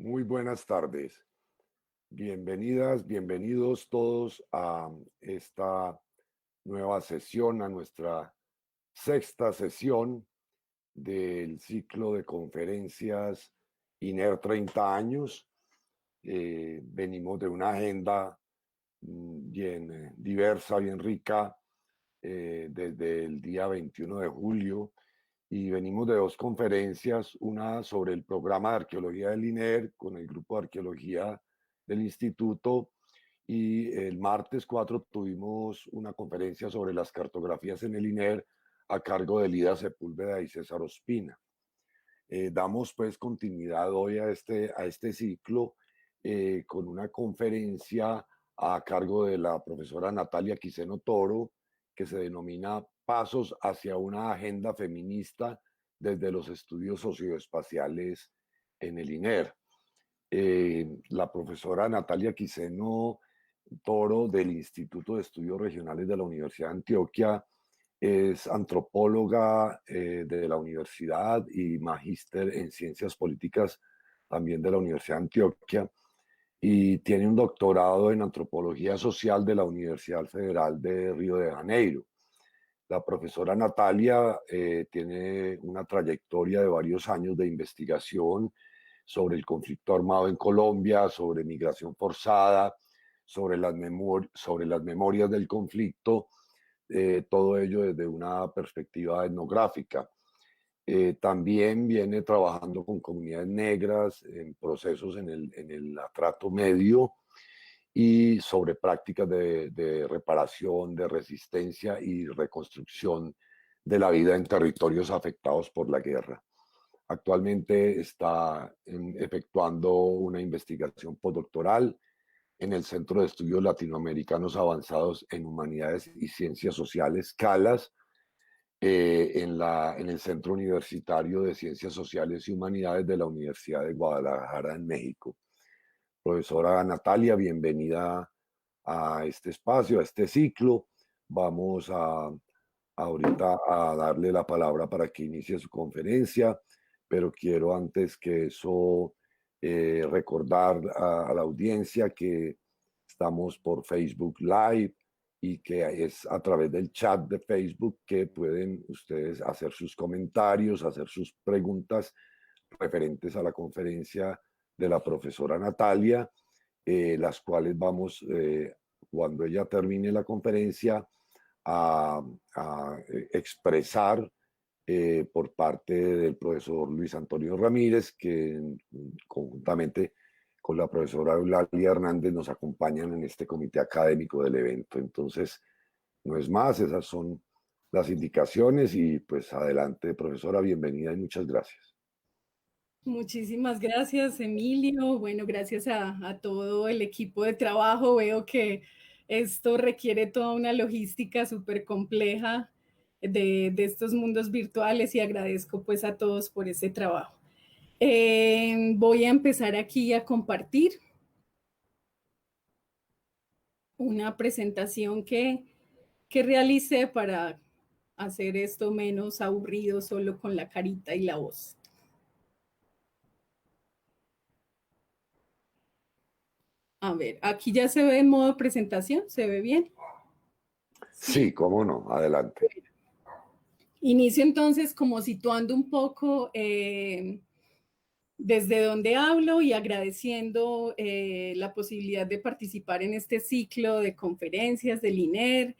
Muy buenas tardes. Bienvenidas, bienvenidos todos a esta nueva sesión, a nuestra sexta sesión del ciclo de conferencias INER 30 años. Venimos de una agenda bien diversa, bien rica, desde el día 21 de julio. Y venimos de dos conferencias, una sobre el programa de arqueología del INER con el grupo de arqueología del instituto, y el martes 4 tuvimos una conferencia sobre las cartografías en el INER a cargo de Lida Sepúlveda y César Ospina. Damos pues continuidad hoy a este ciclo con una conferencia a cargo de la profesora Natalia Quiseno Toro, que se denomina Pasos hacia una agenda feminista desde los estudios socioespaciales en el INER. La profesora Natalia Quiseno Toro del Instituto de Estudios Regionales de la Universidad de Antioquia es antropóloga de la universidad y magíster en ciencias políticas también de la Universidad de Antioquia, y tiene un doctorado en antropología social de la Universidad Federal de Río de Janeiro. La profesora Natalia tiene una trayectoria de varios años de investigación sobre el conflicto armado en Colombia, sobre migración forzada, sobre las memorias del conflicto, todo ello desde una perspectiva etnográfica. También viene trabajando con comunidades negras en procesos en el atrato medio y sobre prácticas de reparación, de resistencia y reconstrucción de la vida en territorios afectados por la guerra. Actualmente está efectuando una investigación postdoctoral en el Centro de Estudios Latinoamericanos Avanzados en Humanidades y Ciencias Sociales, CALAS, en el Centro Universitario de Ciencias Sociales y Humanidades de la Universidad de Guadalajara, en México. Profesora Natalia, bienvenida a este espacio, a este ciclo. Vamos ahorita a darle la palabra para que inicie su conferencia, pero quiero antes que eso recordar a la audiencia que estamos por Facebook Live y que es a través del chat de Facebook que pueden ustedes hacer sus comentarios, hacer sus preguntas referentes a la conferencia de la profesora Natalia, las cuales vamos, cuando ella termine la conferencia, a expresar por parte del profesor Luis Antonio Ramírez, que conjuntamente con la profesora Eulalia Hernández nos acompañan en este comité académico del evento. Entonces, no es más, esas son las indicaciones y pues adelante, profesora, bienvenida y muchas gracias. Muchísimas gracias, Emilio. Bueno, gracias a todo el equipo de trabajo. Veo que esto requiere toda una logística súper compleja de estos mundos virtuales y agradezco pues a todos por ese trabajo. Voy a empezar aquí a compartir una presentación que realicé para hacer esto menos aburrido solo con la carita y la voz. A ver, aquí ya se ve en modo presentación, ¿se ve bien? Sí, cómo no, adelante. Inicio entonces como situando un poco desde donde hablo y agradeciendo la posibilidad de participar en este ciclo de conferencias del INER.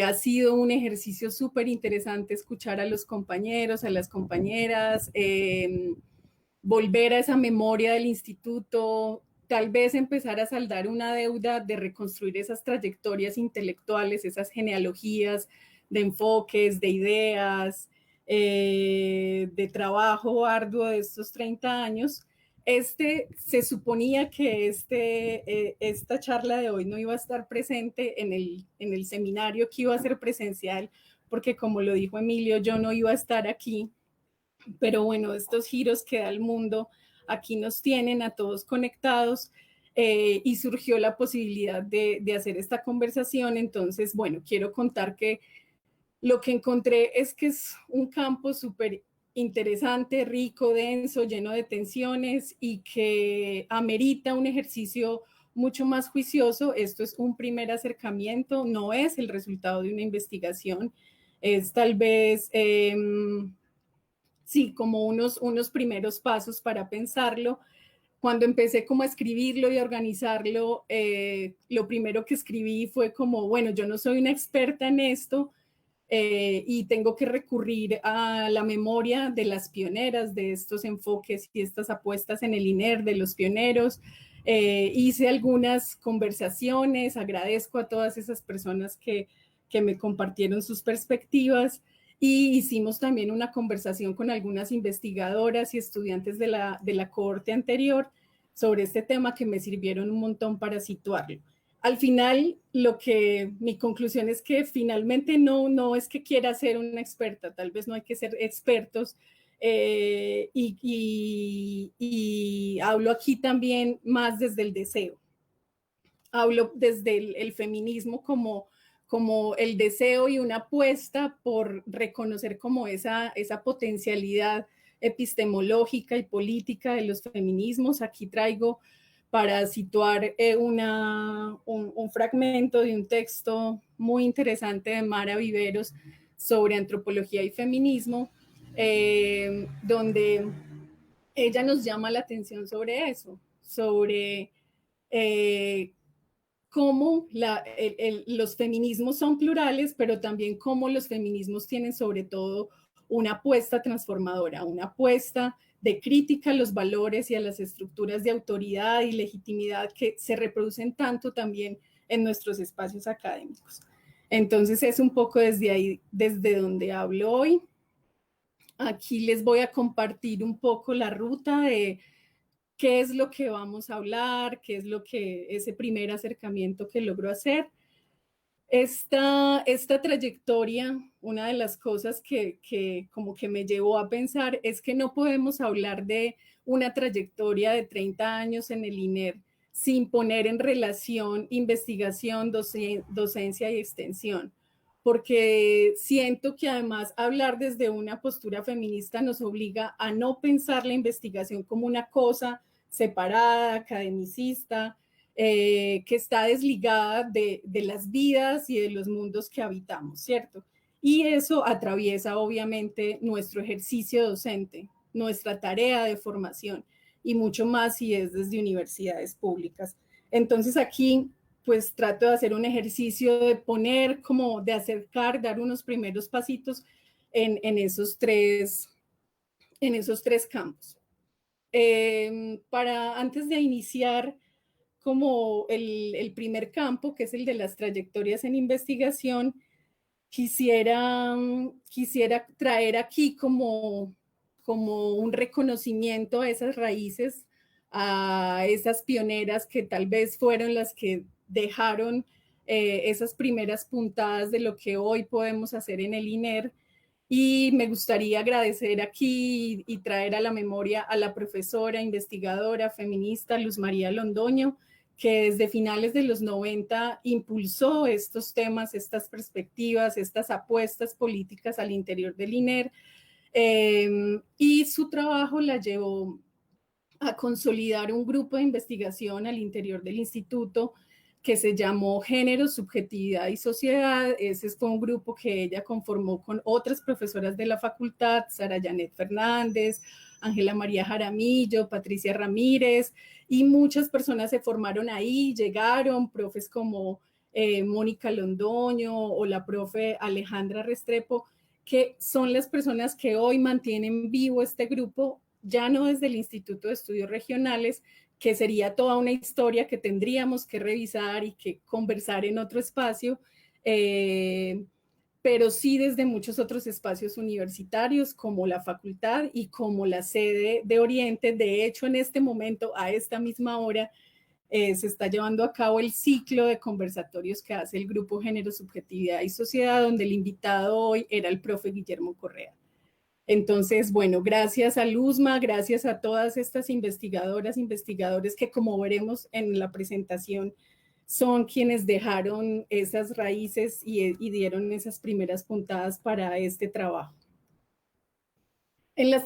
Ha sido un ejercicio súper interesante escuchar a los compañeros, a las compañeras, volver a esa memoria del instituto, tal vez empezar a saldar una deuda de reconstruir esas trayectorias intelectuales, esas genealogías de enfoques, de ideas, de trabajo arduo de estos 30 años. Se suponía que esta charla de hoy no iba a estar presente en el seminario que iba a ser presencial, porque como lo dijo Emilio, yo no iba a estar aquí, pero bueno, estos giros que da el mundo aquí nos tienen a todos conectados y surgió la posibilidad de hacer esta conversación. Entonces, bueno, quiero contar que lo que encontré es que es un campo súper interesante, rico, denso, lleno de tensiones y que amerita un ejercicio mucho más juicioso. Esto es un primer acercamiento, no es el resultado de una investigación, es tal vez, sí, como unos primeros pasos para pensarlo. Cuando empecé como a escribirlo y a organizarlo, lo primero que escribí fue como, bueno, yo no soy una experta en esto, y tengo que recurrir a la memoria de las pioneras, de estos enfoques y estas apuestas en el INER, de los pioneros. Hice algunas conversaciones, agradezco a todas esas personas que me compartieron sus perspectivas y hicimos también una conversación con algunas investigadoras y estudiantes de la cohorte anterior sobre este tema que me sirvieron un montón para situarlo. Al final, mi conclusión es que finalmente no es que quiera ser una experta, tal vez no hay que ser expertos, y hablo aquí también más desde el deseo. Hablo desde el feminismo como el deseo y una apuesta por reconocer como esa potencialidad epistemológica y política de los feminismos. Aquí traigo para situar un fragmento de un texto muy interesante de Mara Viveros sobre antropología y feminismo, donde ella nos llama la atención sobre eso, sobre cómo los feminismos son plurales, pero también cómo los feminismos tienen sobre todo una apuesta transformadora, una apuesta de crítica a los valores y a las estructuras de autoridad y legitimidad que se reproducen tanto también en nuestros espacios académicos. Entonces es un poco desde ahí, desde donde hablo hoy. Aquí les voy a compartir un poco la ruta de qué es lo que vamos a hablar, qué es lo que ese primer acercamiento que logro hacer. Esta trayectoria, una de las cosas que como que me llevó a pensar es que no podemos hablar de una trayectoria de 30 años en el INER sin poner en relación investigación, docencia y extensión, porque siento que además hablar desde una postura feminista nos obliga a no pensar la investigación como una cosa separada, academicista, que está desligada de las vidas y de los mundos que habitamos, ¿cierto? Y eso atraviesa obviamente nuestro ejercicio docente, nuestra tarea de formación y mucho más si es desde universidades públicas. Entonces aquí pues trato de hacer un ejercicio de poner, como de acercar, dar unos primeros pasitos en esos tres campos. Antes de iniciar como el primer campo, que es el de las trayectorias en investigación, quisiera traer aquí como un reconocimiento a esas raíces, a esas pioneras que tal vez fueron las que dejaron esas primeras puntadas de lo que hoy podemos hacer en el INER. Y me gustaría agradecer aquí y traer a la memoria a la profesora, investigadora, feminista Luz María Londoño, que desde finales de los 90 impulsó estos temas, estas perspectivas, estas apuestas políticas al interior del INER, y su trabajo la llevó a consolidar un grupo de investigación al interior del instituto que se llamó Género, Subjetividad y Sociedad. Ese fue un grupo que ella conformó con otras profesoras de la facultad, Sara Janet Fernández, Ángela María Jaramillo, Patricia Ramírez, y muchas personas se formaron ahí, llegaron, profes como Mónica Londoño o la profe Alejandra Restrepo, que son las personas que hoy mantienen vivo este grupo, ya no desde el Instituto de Estudios Regionales, que sería toda una historia que tendríamos que revisar y que conversar en otro espacio, pero sí desde muchos otros espacios universitarios como la facultad y como la sede de Oriente. De hecho, en este momento, a esta misma hora, se está llevando a cabo el ciclo de conversatorios que hace el Grupo Género, Subjetividad y Sociedad, donde el invitado hoy era el profe Guillermo Correa. Entonces, bueno, gracias a Luzma, gracias a todas estas investigadoras, investigadores que, como veremos en la presentación, son quienes dejaron esas raíces y dieron esas primeras puntadas para este trabajo. En las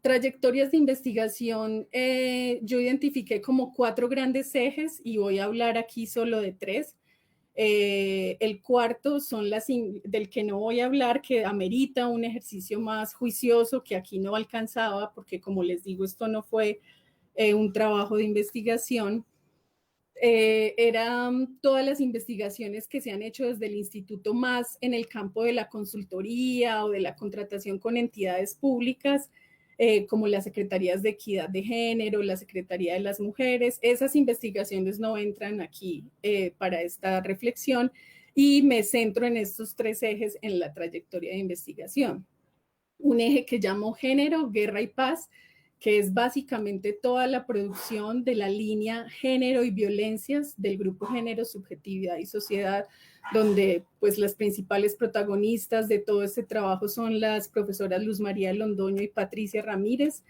trayectorias de investigación, yo identifiqué como 4 grandes ejes y voy a hablar aquí solo de 3. El cuarto son del que no voy a hablar, que amerita un ejercicio más juicioso que aquí no alcanzaba, porque como les digo, esto no fue un trabajo de investigación. Eran todas las investigaciones que se han hecho desde el instituto más en el campo de la consultoría o de la contratación con entidades públicas, como las Secretarías de Equidad de Género, la Secretaría de las Mujeres. Esas investigaciones no entran aquí para esta reflexión y me centro en estos 3 ejes en la trayectoria de investigación. Un eje que llamo Género, Guerra y Paz, que es básicamente toda la producción de la línea Género y Violencias del grupo Género, Subjetividad y Sociedad, donde pues las principales protagonistas de todo este trabajo son las profesoras Luz María Londoño y Patricia Ramírez.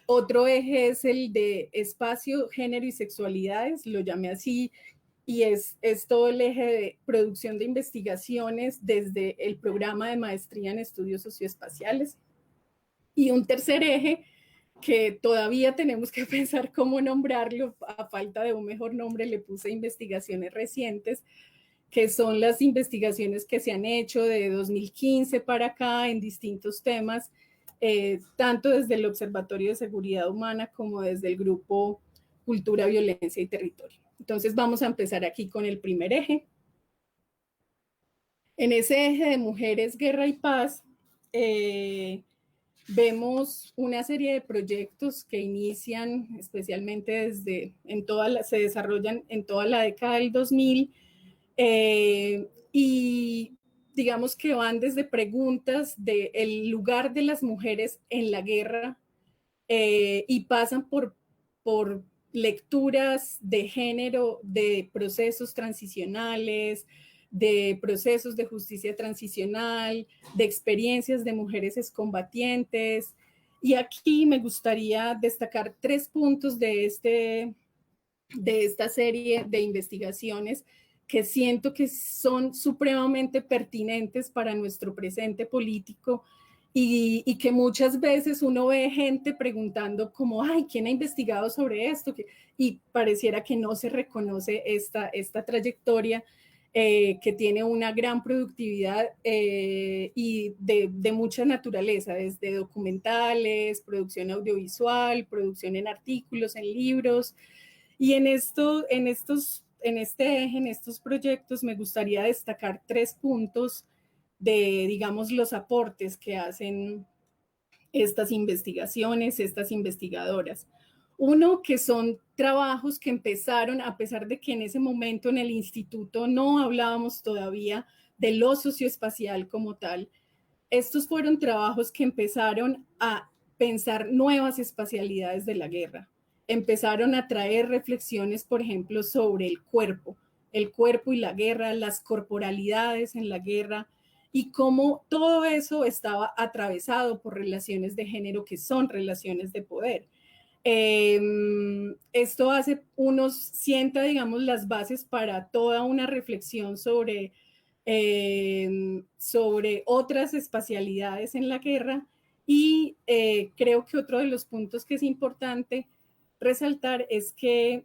Otro eje es el de espacio, género y sexualidades, lo llamé así, y es todo el eje de producción de investigaciones desde el programa de maestría en estudios socioespaciales. Y un tercer eje que todavía tenemos que pensar cómo nombrarlo, a falta de un mejor nombre le puse investigaciones recientes, que son las investigaciones que se han hecho de 2015 para acá en distintos temas, tanto desde el Observatorio de Seguridad Humana como desde el grupo Cultura, Violencia y Territorio. Entonces vamos a empezar aquí con el primer eje. En ese eje de mujeres, guerra y paz, vemos una serie de proyectos que inician especialmente se desarrollan en toda la década del 2000 y digamos que van desde preguntas del lugar de las mujeres en la guerra y pasan por lecturas de género, de procesos transicionales, de procesos de justicia transicional, de experiencias de mujeres excombatientes. Y aquí me gustaría destacar 3 puntos de esta serie de investigaciones que siento que son supremamente pertinentes para nuestro presente político y que muchas veces uno ve gente preguntando como, ay, ¿quién ha investigado sobre esto? Y pareciera que no se reconoce esta trayectoria que tiene una gran productividad y de mucha naturaleza, desde documentales, producción audiovisual, producción en artículos, en libros. Y en este eje, en estos proyectos, me gustaría destacar 3 puntos de, digamos, los aportes que hacen estas investigaciones, estas investigadoras. Uno, que son trabajos que empezaron, a pesar de que en ese momento en el instituto no hablábamos todavía de lo socioespacial como tal. Estos fueron trabajos que empezaron a pensar nuevas espacialidades de la guerra. Empezaron a traer reflexiones, por ejemplo, sobre el cuerpo y la guerra, las corporalidades en la guerra, y cómo todo eso estaba atravesado por relaciones de género que son relaciones de poder. Esto sienta, digamos, las bases para toda una reflexión sobre otras espacialidades en la guerra y creo que otro de los puntos que es importante resaltar es que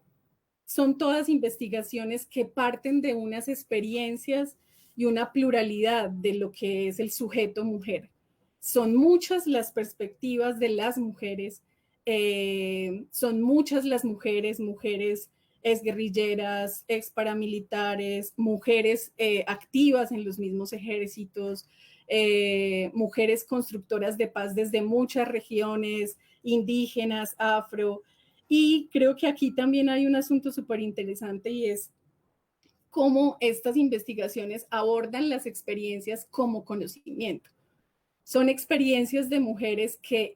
son todas investigaciones que parten de unas experiencias y una pluralidad de lo que es el sujeto mujer. Son muchas las perspectivas de las mujeres, son muchas las mujeres exguerrilleras, exparamilitares, mujeres activas en los mismos ejércitos, mujeres constructoras de paz desde muchas regiones, indígenas, afro. Y creo que aquí también hay un asunto súper interesante y es cómo estas investigaciones abordan las experiencias como conocimiento. Son experiencias de mujeres que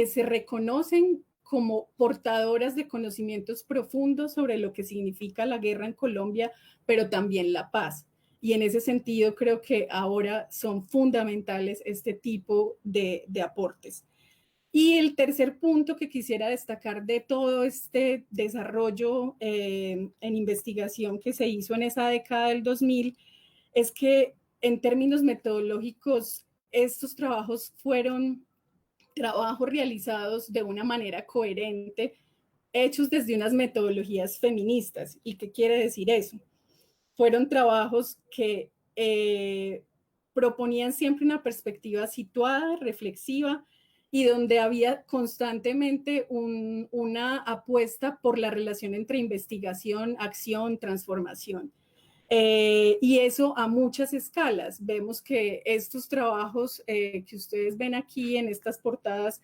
se reconocen como portadoras de conocimientos profundos sobre lo que significa la guerra en Colombia, pero también la paz. Y en ese sentido creo que ahora son fundamentales este tipo de aportes. Y el tercer punto que quisiera destacar de todo este desarrollo en investigación que se hizo en esa década del 2000 es que en términos metodológicos estos trabajos fueron trabajos realizados de una manera coherente, hechos desde unas metodologías feministas. ¿Y qué quiere decir eso? Fueron trabajos que proponían siempre una perspectiva situada, reflexiva, y donde había constantemente una apuesta por la relación entre investigación, acción, transformación. Y eso a muchas escalas. Vemos que estos trabajos que ustedes ven aquí en estas portadas,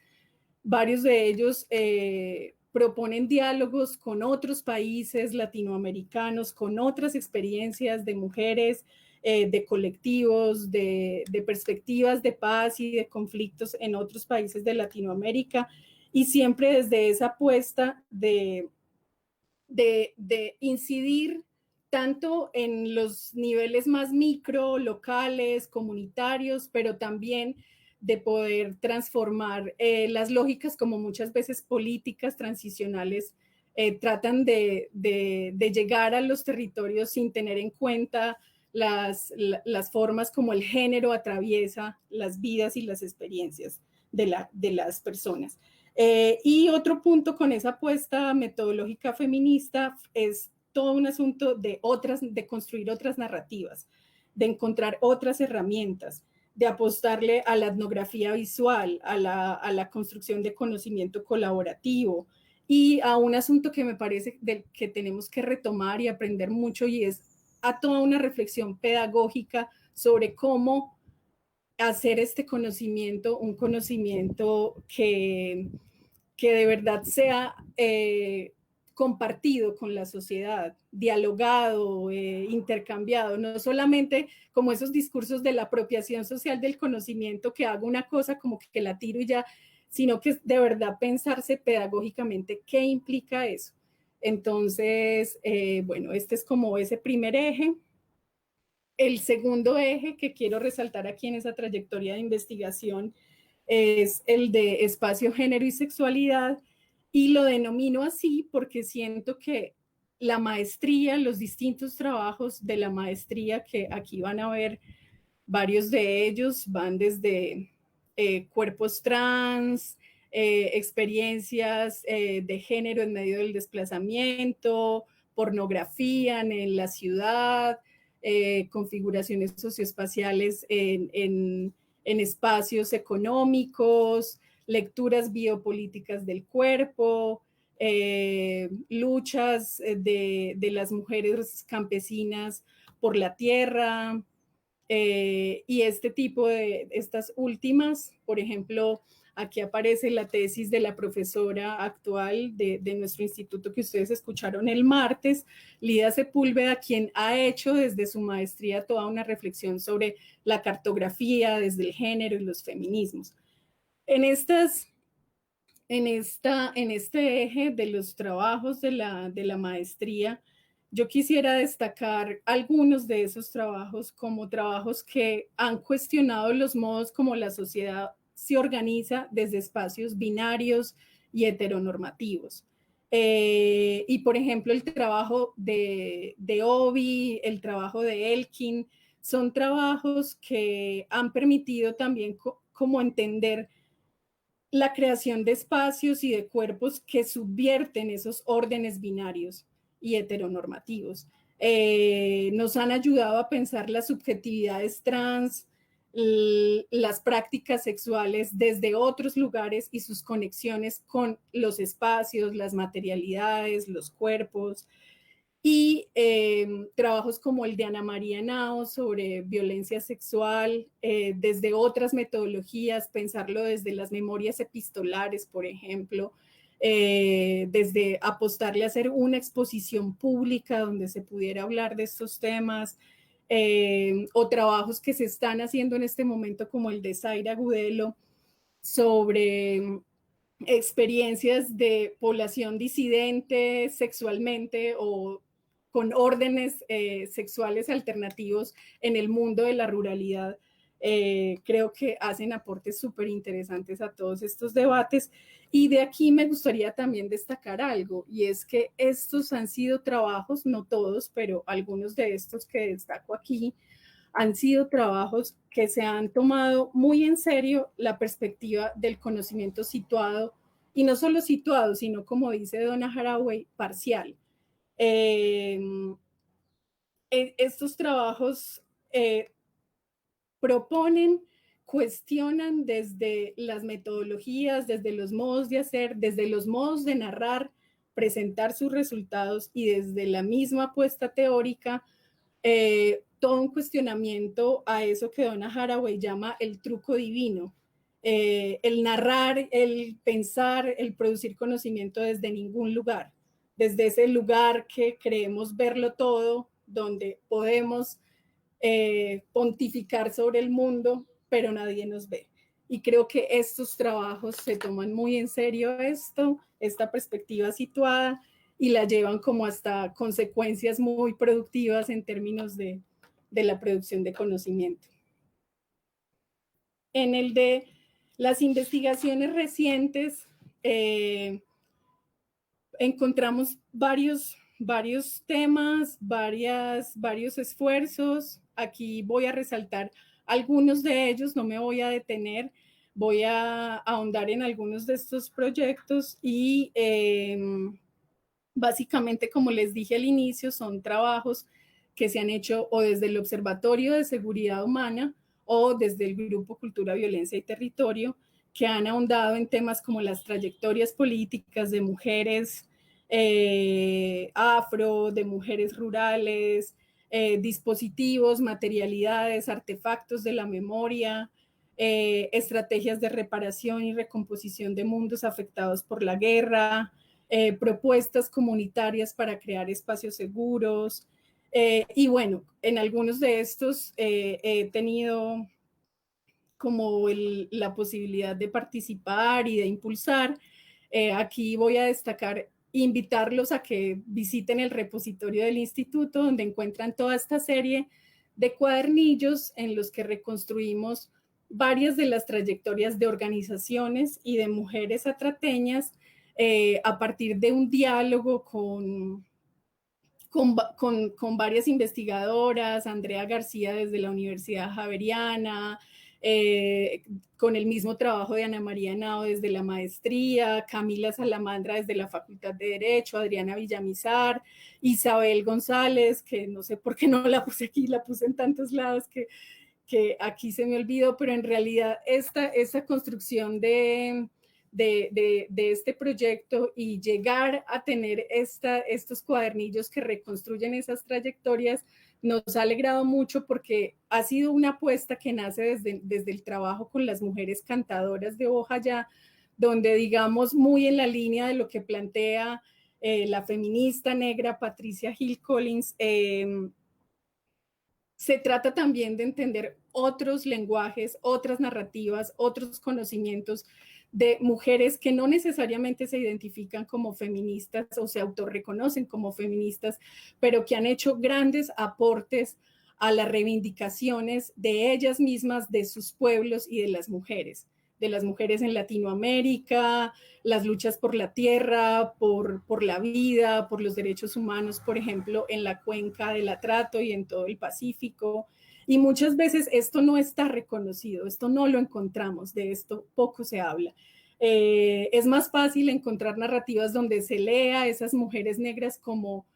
varios de ellos proponen diálogos con otros países latinoamericanos, con otras experiencias de mujeres, de colectivos, de perspectivas de paz y de conflictos en otros países de Latinoamérica, y siempre desde esa apuesta de incidir tanto en los niveles más micro, locales, comunitarios, pero también de poder transformar las lógicas, como muchas veces políticas transicionales tratan de llegar a los territorios sin tener en cuenta las formas como el género atraviesa las vidas y las experiencias de las personas. Y otro punto con esa apuesta metodológica feminista es todo un asunto de construir otras narrativas, de encontrar otras herramientas, de apostarle a la etnografía visual, a la construcción de conocimiento colaborativo, y a un asunto que me parece que tenemos que retomar y aprender mucho, y es a toda una reflexión pedagógica sobre cómo hacer este conocimiento un conocimiento que de verdad sea compartido con la sociedad, dialogado, intercambiado, no solamente como esos discursos de la apropiación social del conocimiento, que hago una cosa como que la tiro y ya, sino que de verdad pensarse pedagógicamente qué implica eso. Entonces, bueno, este es como ese primer eje. El segundo eje que quiero resaltar aquí en esa trayectoria de investigación es el de espacio, género y sexualidad, y lo denomino así porque siento que la maestría, los distintos trabajos de la maestría, que aquí van a ver varios de ellos, van desde cuerpos trans, experiencias de género en medio del desplazamiento, pornografía en la ciudad, configuraciones socioespaciales en espacios económicos, lecturas biopolíticas del cuerpo, luchas de las mujeres campesinas por la tierra, y este tipo de, estas últimas, por ejemplo, aquí aparece la tesis de la profesora actual de nuestro instituto que ustedes escucharon el martes, Lida Sepúlveda, quien ha hecho desde su maestría toda una reflexión sobre la cartografía desde el género y los feminismos. En este eje de los trabajos de la maestría, yo quisiera destacar algunos de esos trabajos como trabajos que han cuestionado los modos como la sociedad se organiza desde espacios binarios y heteronormativos. Y por ejemplo, el trabajo de Obi, el trabajo de Elkin, son trabajos que han permitido también como entender la creación de espacios y de cuerpos que subvierten esos órdenes binarios y heteronormativos. Nos han ayudado a pensar las subjetividades trans, las prácticas sexuales desde otros lugares y sus conexiones con los espacios, las materialidades, los cuerpos, y trabajos como el de Ana María Henao sobre violencia sexual, desde otras metodologías, pensarlo desde las memorias epistolares, por ejemplo, desde apostarle a hacer una exposición pública donde se pudiera hablar de estos temas, o trabajos que se están haciendo en este momento como el de Zaira Gudelo sobre experiencias de población disidente sexualmente o con órdenes sexuales alternativos en el mundo de la ruralidad. Creo que hacen aportes súper interesantes a todos estos debates. Y de aquí me gustaría también destacar algo, y es que estos han sido trabajos, no todos, pero algunos de estos que destaco aquí, han sido trabajos que se han tomado muy en serio la perspectiva del conocimiento situado, y no solo situado, sino como dice Donna Haraway, parcial. Eh, Estos trabajos proponen, cuestionan desde las metodologías, desde los modos de hacer, desde los modos de narrar, presentar sus resultados, y desde la misma apuesta teórica, todo un cuestionamiento a eso que Donna Haraway llama el truco divino. El narrar, el pensar, el producir conocimiento desde ningún lugar, desde ese lugar que creemos verlo todo, donde podemos pontificar sobre el mundo, pero nadie nos ve. Y creo que estos trabajos se toman muy en serio esta perspectiva situada, y la llevan como hasta consecuencias muy productivas en términos de la producción de conocimiento. En el de las investigaciones recientes, encontramos varios temas, varios esfuerzos. Aquí voy a resaltar algunos de ellos, no me voy a detener, voy a ahondar en algunos de estos proyectos, y básicamente, como les dije al inicio, son trabajos que se han hecho o desde el Observatorio de Seguridad Humana o desde el Grupo Cultura, Violencia y Territorio, que han ahondado en temas como las trayectorias políticas de mujeres afro, de mujeres rurales, dispositivos, materialidades, artefactos de la memoria, estrategias de reparación y recomposición de mundos afectados por la guerra, propuestas comunitarias para crear espacios seguros. Y bueno, en algunos de estos he tenido como la posibilidad de participar y de impulsar. Aquí voy a destacar, invitarlos a que visiten el repositorio del instituto, donde encuentran toda esta serie de cuadernillos en los que reconstruimos varias de las trayectorias de organizaciones y de mujeres atrateñas a partir de un diálogo con varias investigadoras, Andrea García desde la Universidad Javeriana, con el mismo trabajo de Ana María Henao desde la maestría, Camila Salamandra desde la Facultad de Derecho, Adriana Villamizar, Isabel González, que no sé por qué no la puse aquí, la puse en tantos lados que aquí se me olvidó, pero en realidad esta construcción de este proyecto y llegar a tener estos cuadernillos que reconstruyen esas trayectorias nos ha alegrado mucho, porque ha sido una apuesta que nace desde el trabajo con las mujeres cantadoras de Bojayá, donde, digamos, muy en la línea de lo que plantea la feminista negra Patricia Hill Collins, se trata también de entender otros lenguajes, otras narrativas, otros conocimientos de mujeres que no necesariamente se identifican como feministas o se autorreconocen como feministas, pero que han hecho grandes aportes a las reivindicaciones de ellas mismas, de sus pueblos y de las mujeres en Latinoamérica, las luchas por la tierra, por la vida, por los derechos humanos, por ejemplo, en la cuenca del Atrato y en todo el Pacífico. Y muchas veces esto no está reconocido, esto no lo encontramos, de esto poco se habla. Es más fácil encontrar narrativas donde se lea a esas mujeres negras como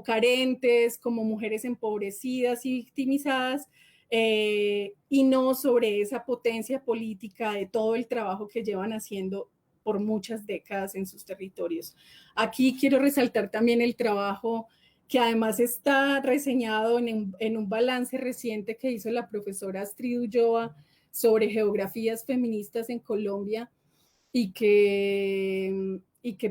carentes, como mujeres empobrecidas y victimizadas, y no sobre esa potencia política de todo el trabajo que llevan haciendo por muchas décadas en sus territorios. Aquí quiero resaltar también el trabajo que además está reseñado en un balance reciente que hizo la profesora Astrid Ulloa sobre geografías feministas en Colombia, y que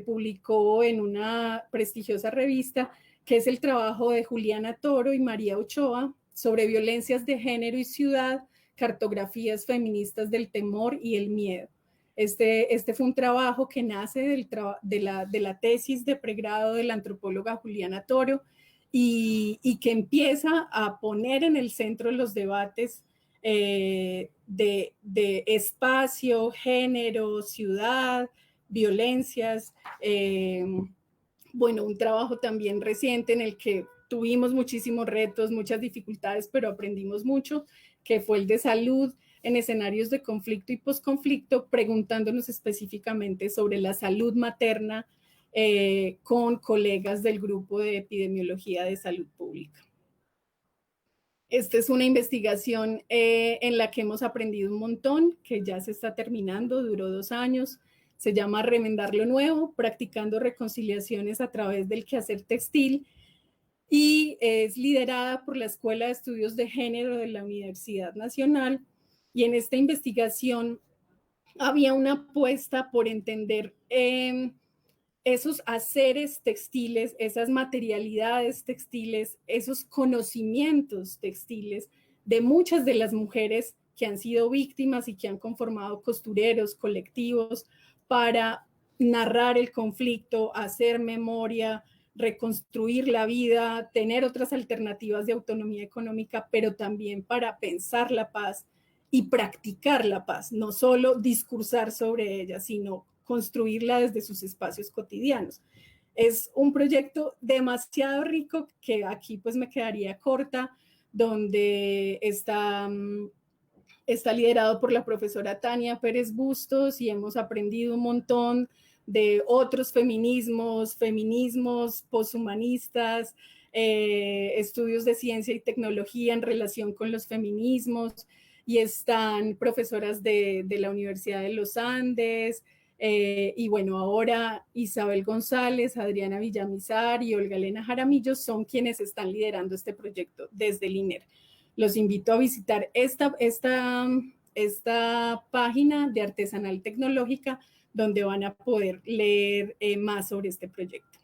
publicó en una prestigiosa revista, que es el trabajo de Juliana Toro y María Ochoa sobre violencias de género y ciudad, cartografías feministas del temor y el miedo. Este fue un trabajo que nace de la tesis de pregrado de la antropóloga Juliana Toro, y que empieza a poner en el centro los debates de espacio, género, ciudad, violencias. Bueno, un trabajo también reciente en el que tuvimos muchísimos retos, muchas dificultades, pero aprendimos mucho, que fue el de salud en escenarios de conflicto y posconflicto, preguntándonos específicamente sobre la salud materna con colegas del grupo de epidemiología de salud pública. Esta es una investigación en la que hemos aprendido un montón, que ya se está terminando, duró 2 años. Se llama Remendar lo Nuevo, practicando reconciliaciones a través del quehacer textil, y es liderada por la Escuela de Estudios de Género de la Universidad Nacional. Y en esta investigación había una apuesta por entender esos haceres textiles, esas materialidades textiles, esos conocimientos textiles de muchas de las mujeres que han sido víctimas y que han conformado costureros, colectivos, para narrar el conflicto, hacer memoria, reconstruir la vida, tener otras alternativas de autonomía económica, pero también para pensar la paz y practicar la paz, no solo discursar sobre ella, sino construirla desde sus espacios cotidianos. Es un proyecto demasiado rico que aquí pues me quedaría corta, donde está liderado por la profesora Tania Pérez Bustos y hemos aprendido un montón de otros feminismos poshumanistas, estudios de ciencia y tecnología en relación con los feminismos, y están profesoras de la Universidad de los Andes, y bueno, ahora Isabel González, Adriana Villamizar y Olga Elena Jaramillo son quienes están liderando este proyecto desde el INER. Los invito a visitar esta página de Artesanal Tecnológica, donde van a poder leer más sobre este proyecto.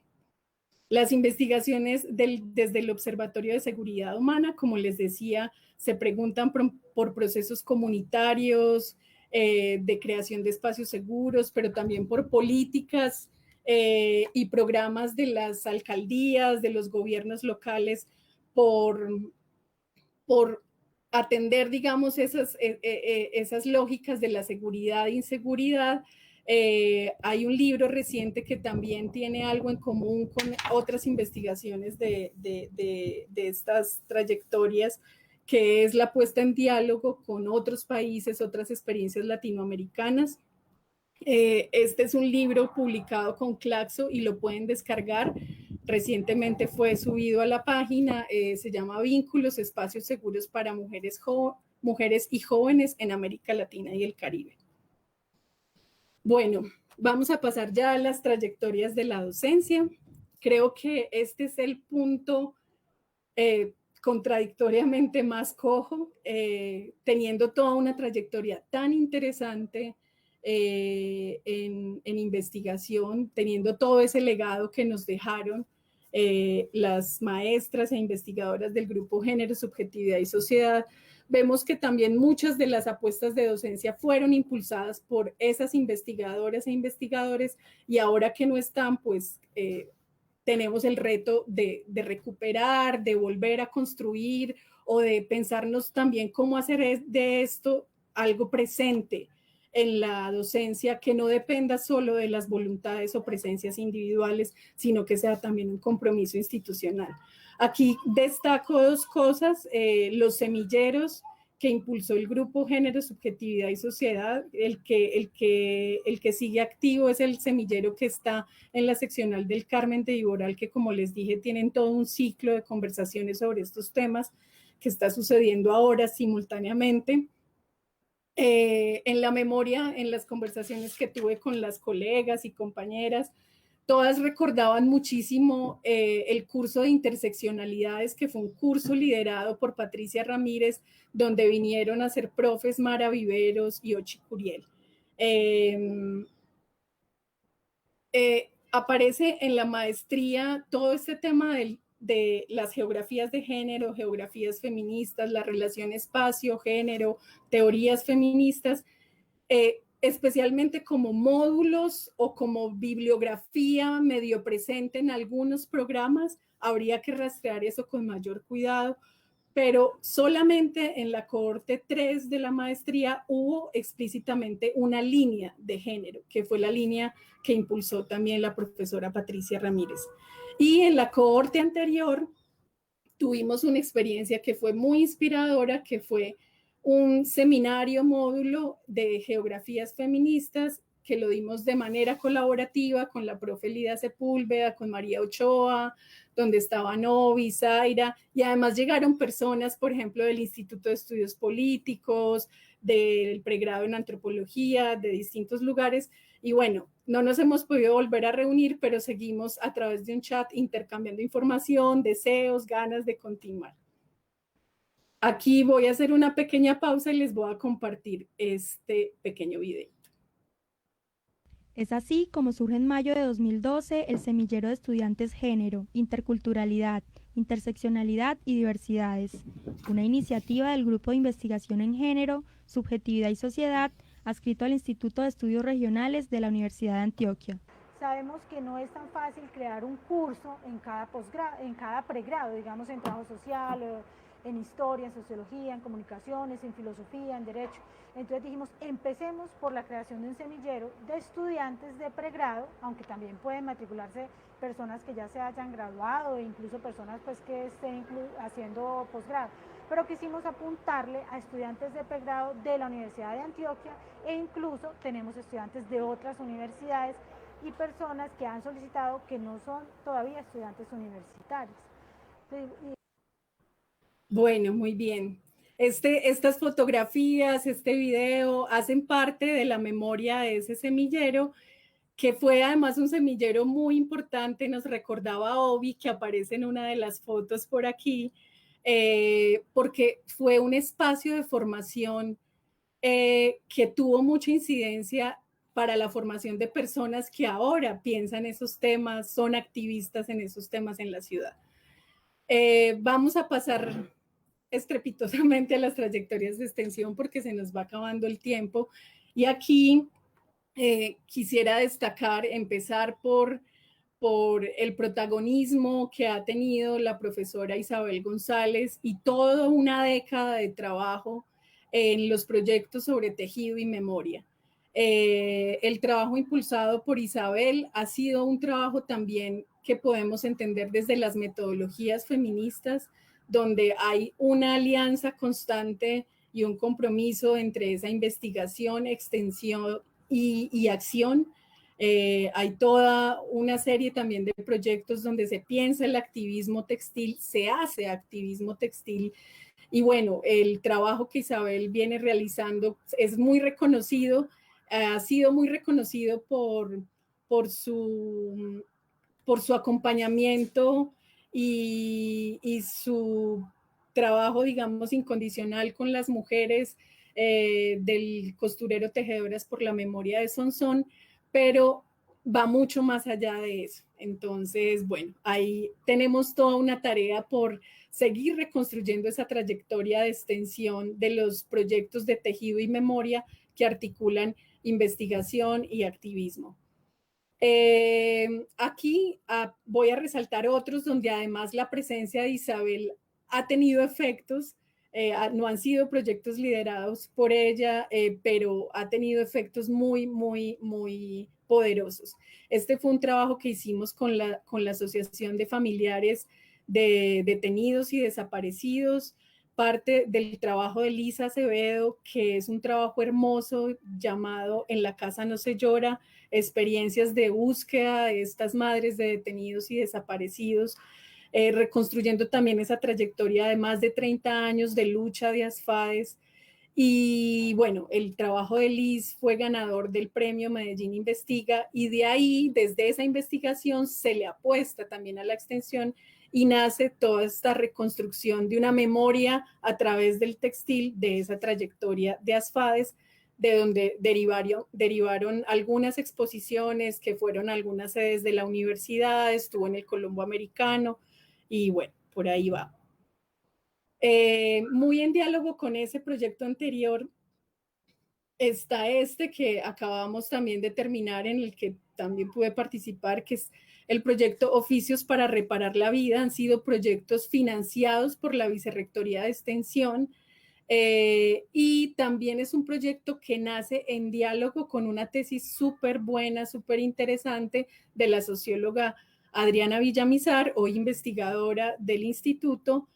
Las investigaciones desde el Observatorio de Seguridad Humana, como les decía, se preguntan por procesos comunitarios, de creación de espacios seguros, pero también por políticas y programas de las alcaldías, de los gobiernos locales, por atender, digamos, esas lógicas de la seguridad e inseguridad. Hay un libro reciente que también tiene algo en común con otras investigaciones de estas trayectorias, que es la puesta en diálogo con otros países, otras experiencias latinoamericanas. Este es un libro publicado con Claxo y lo pueden descargar. Recientemente fue subido a la página, se llama Vínculos, Espacios Seguros para Mujeres y Jóvenes en América Latina y el Caribe. Bueno, vamos a pasar ya a las trayectorias de la docencia. Creo que este es el punto contradictoriamente más cojo, teniendo toda una trayectoria tan interesante en investigación, teniendo todo ese legado que nos dejaron las maestras e investigadoras del grupo Género, Subjetividad y Sociedad. Vemos que también muchas de las apuestas de docencia fueron impulsadas por esas investigadoras e investigadores, y ahora que no están, pues tenemos el reto de recuperar, de volver a construir, o de pensarnos también cómo hacer de esto algo presente en la docencia, que no dependa solo de las voluntades o presencias individuales, sino que sea también un compromiso institucional. Aquí destaco 2 cosas: los semilleros que impulsó el grupo Género, Subjetividad y Sociedad. El que sigue activo es el semillero que está en la seccional del Carmen de Iboral, que, como les dije, tienen todo un ciclo de conversaciones sobre estos temas que está sucediendo ahora simultáneamente. En la memoria, en las conversaciones que tuve con las colegas y compañeras, todas recordaban muchísimo el curso de interseccionalidades, que fue un curso liderado por Patricia Ramírez, donde vinieron a ser profes Mara Viveros y Ochi Curiel. Aparece en la maestría todo este tema de las geografías de género, geografías feministas, la relación espacio-género, teorías feministas, especialmente como módulos o como bibliografía medio presente en algunos programas. Habría que rastrear eso con mayor cuidado, pero solamente en la cohorte 3 de la maestría hubo explícitamente una línea de género, que fue la línea que impulsó también la profesora Patricia Ramírez. Y en la cohorte anterior tuvimos una experiencia que fue muy inspiradora, que fue un seminario módulo de geografías feministas que lo dimos de manera colaborativa con la profe Lida Sepúlveda, con María Ochoa, donde estaba Novi, Zaira, y además llegaron personas, por ejemplo, del Instituto de Estudios Políticos, del pregrado en antropología, de distintos lugares, y bueno, no nos hemos podido volver a reunir, pero seguimos a través de un chat intercambiando información, deseos, ganas de continuar. Aquí voy a hacer una pequeña pausa y les voy a compartir este pequeño video. Es así como surge en mayo de 2012 el Semillero de Estudiantes Género, Interculturalidad, Interseccionalidad y Diversidades, una iniciativa del Grupo de Investigación en Género, Subjetividad y Sociedad, adscrito al Instituto de Estudios Regionales de la Universidad de Antioquia. Sabemos que no es tan fácil crear un curso en cada pregrado, digamos en trabajo social, en historia, en sociología, en comunicaciones, en filosofía, en derecho. Entonces dijimos, empecemos por la creación de un semillero de estudiantes de pregrado, aunque también pueden matricularse personas que ya se hayan graduado e incluso personas pues, que estén haciendo posgrado. Pero quisimos apuntarle a estudiantes de pregrado de la Universidad de Antioquia e incluso tenemos estudiantes de otras universidades y personas que han solicitado que no son todavía estudiantes universitarios. Bueno, muy bien. Estas fotografías, este video, hacen parte de la memoria de ese semillero, que fue además un semillero muy importante. Nos recordaba Obi, que aparece en una de las fotos por aquí, porque fue un espacio de formación que tuvo mucha incidencia para la formación de personas que ahora piensan esos temas, son activistas en esos temas en la ciudad. Vamos a pasar estrepitosamente a las trayectorias de extensión porque se nos va acabando el tiempo. Y aquí quisiera destacar, empezar por el protagonismo que ha tenido la profesora Isabel González y toda una década de trabajo en los proyectos sobre tejido y memoria. El trabajo impulsado por Isabel ha sido un trabajo también que podemos entender desde las metodologías feministas, donde hay una alianza constante y un compromiso entre esa investigación, extensión y acción. Hay toda una serie también de proyectos donde se piensa el activismo textil, se hace activismo textil. Y bueno, el trabajo que Isabel viene realizando es muy reconocido, ha sido muy reconocido por su acompañamiento y su trabajo, digamos, incondicional con las mujeres del costurero Tejedoras por la Memoria de Sonsón, pero va mucho más allá de eso. Entonces, bueno, ahí tenemos toda una tarea por seguir reconstruyendo esa trayectoria de extensión de los proyectos de tejido y memoria que articulan investigación y activismo. Aquí voy a resaltar otros donde además la presencia de Isabel ha tenido efectos. No han sido proyectos liderados por ella, pero ha tenido efectos muy, muy, muy poderosos. Este fue un trabajo que hicimos con la Asociación de Familiares de Detenidos y Desaparecidos, parte del trabajo de Lisa Acevedo, que es un trabajo hermoso llamado En la casa no se llora, experiencias de búsqueda de estas madres de detenidos y desaparecidos, reconstruyendo también esa trayectoria de más de 30 años de lucha de ASFADES. Y bueno, el trabajo de Liz fue ganador del premio Medellín Investiga y de ahí, desde esa investigación, se le apuesta también a la extensión y nace toda esta reconstrucción de una memoria a través del textil de esa trayectoria de ASFADES, de donde derivaron algunas exposiciones que fueron algunas sedes de la universidad, estuvo en el Colombo Americano y bueno, por ahí va. Muy en diálogo con ese proyecto anterior está este que acabamos también de terminar, en el que también pude participar, que es el proyecto Oficios para Reparar la Vida. Han sido proyectos financiados por la Vicerrectoría de Extensión, y también es un proyecto que nace en diálogo con una tesis súper buena, súper interesante de la socióloga Adriana Villamizar, hoy investigadora del instituto,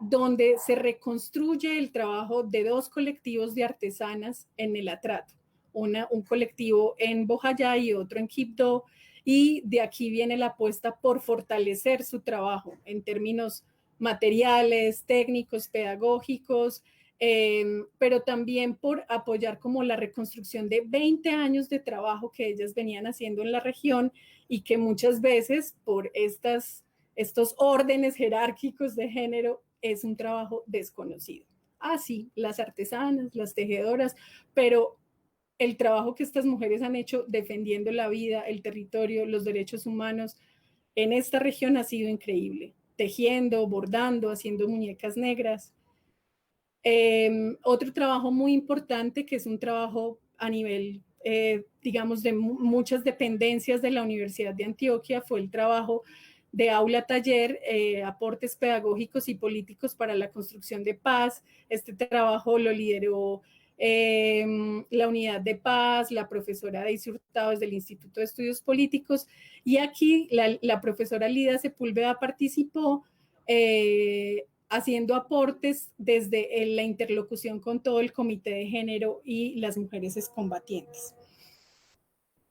donde se reconstruye el trabajo de 2 colectivos de artesanas en el atrato, un colectivo en Bojayá y otro en Quibdó, y de aquí viene la apuesta por fortalecer su trabajo en términos materiales, técnicos, pedagógicos, pero también por apoyar como la reconstrucción de 20 años de trabajo que ellas venían haciendo en la región y que muchas veces por estos órdenes jerárquicos de género es un trabajo desconocido. Ah, sí, las artesanas, las tejedoras, pero el trabajo que estas mujeres han hecho defendiendo la vida, el territorio, los derechos humanos en esta región ha sido increíble. Tejiendo, bordando, haciendo muñecas negras. Otro trabajo muy importante, que es un trabajo a nivel, digamos, de muchas dependencias de la Universidad de Antioquia, fue el trabajo de aula taller, aportes pedagógicos y políticos para la construcción de paz. Este trabajo lo lideró la unidad de paz, la profesora Daisy Hurtado desde el Instituto de Estudios Políticos, y aquí la profesora Lida Sepúlveda participó haciendo aportes desde la interlocución con todo el Comité de Género y las mujeres excombatientes.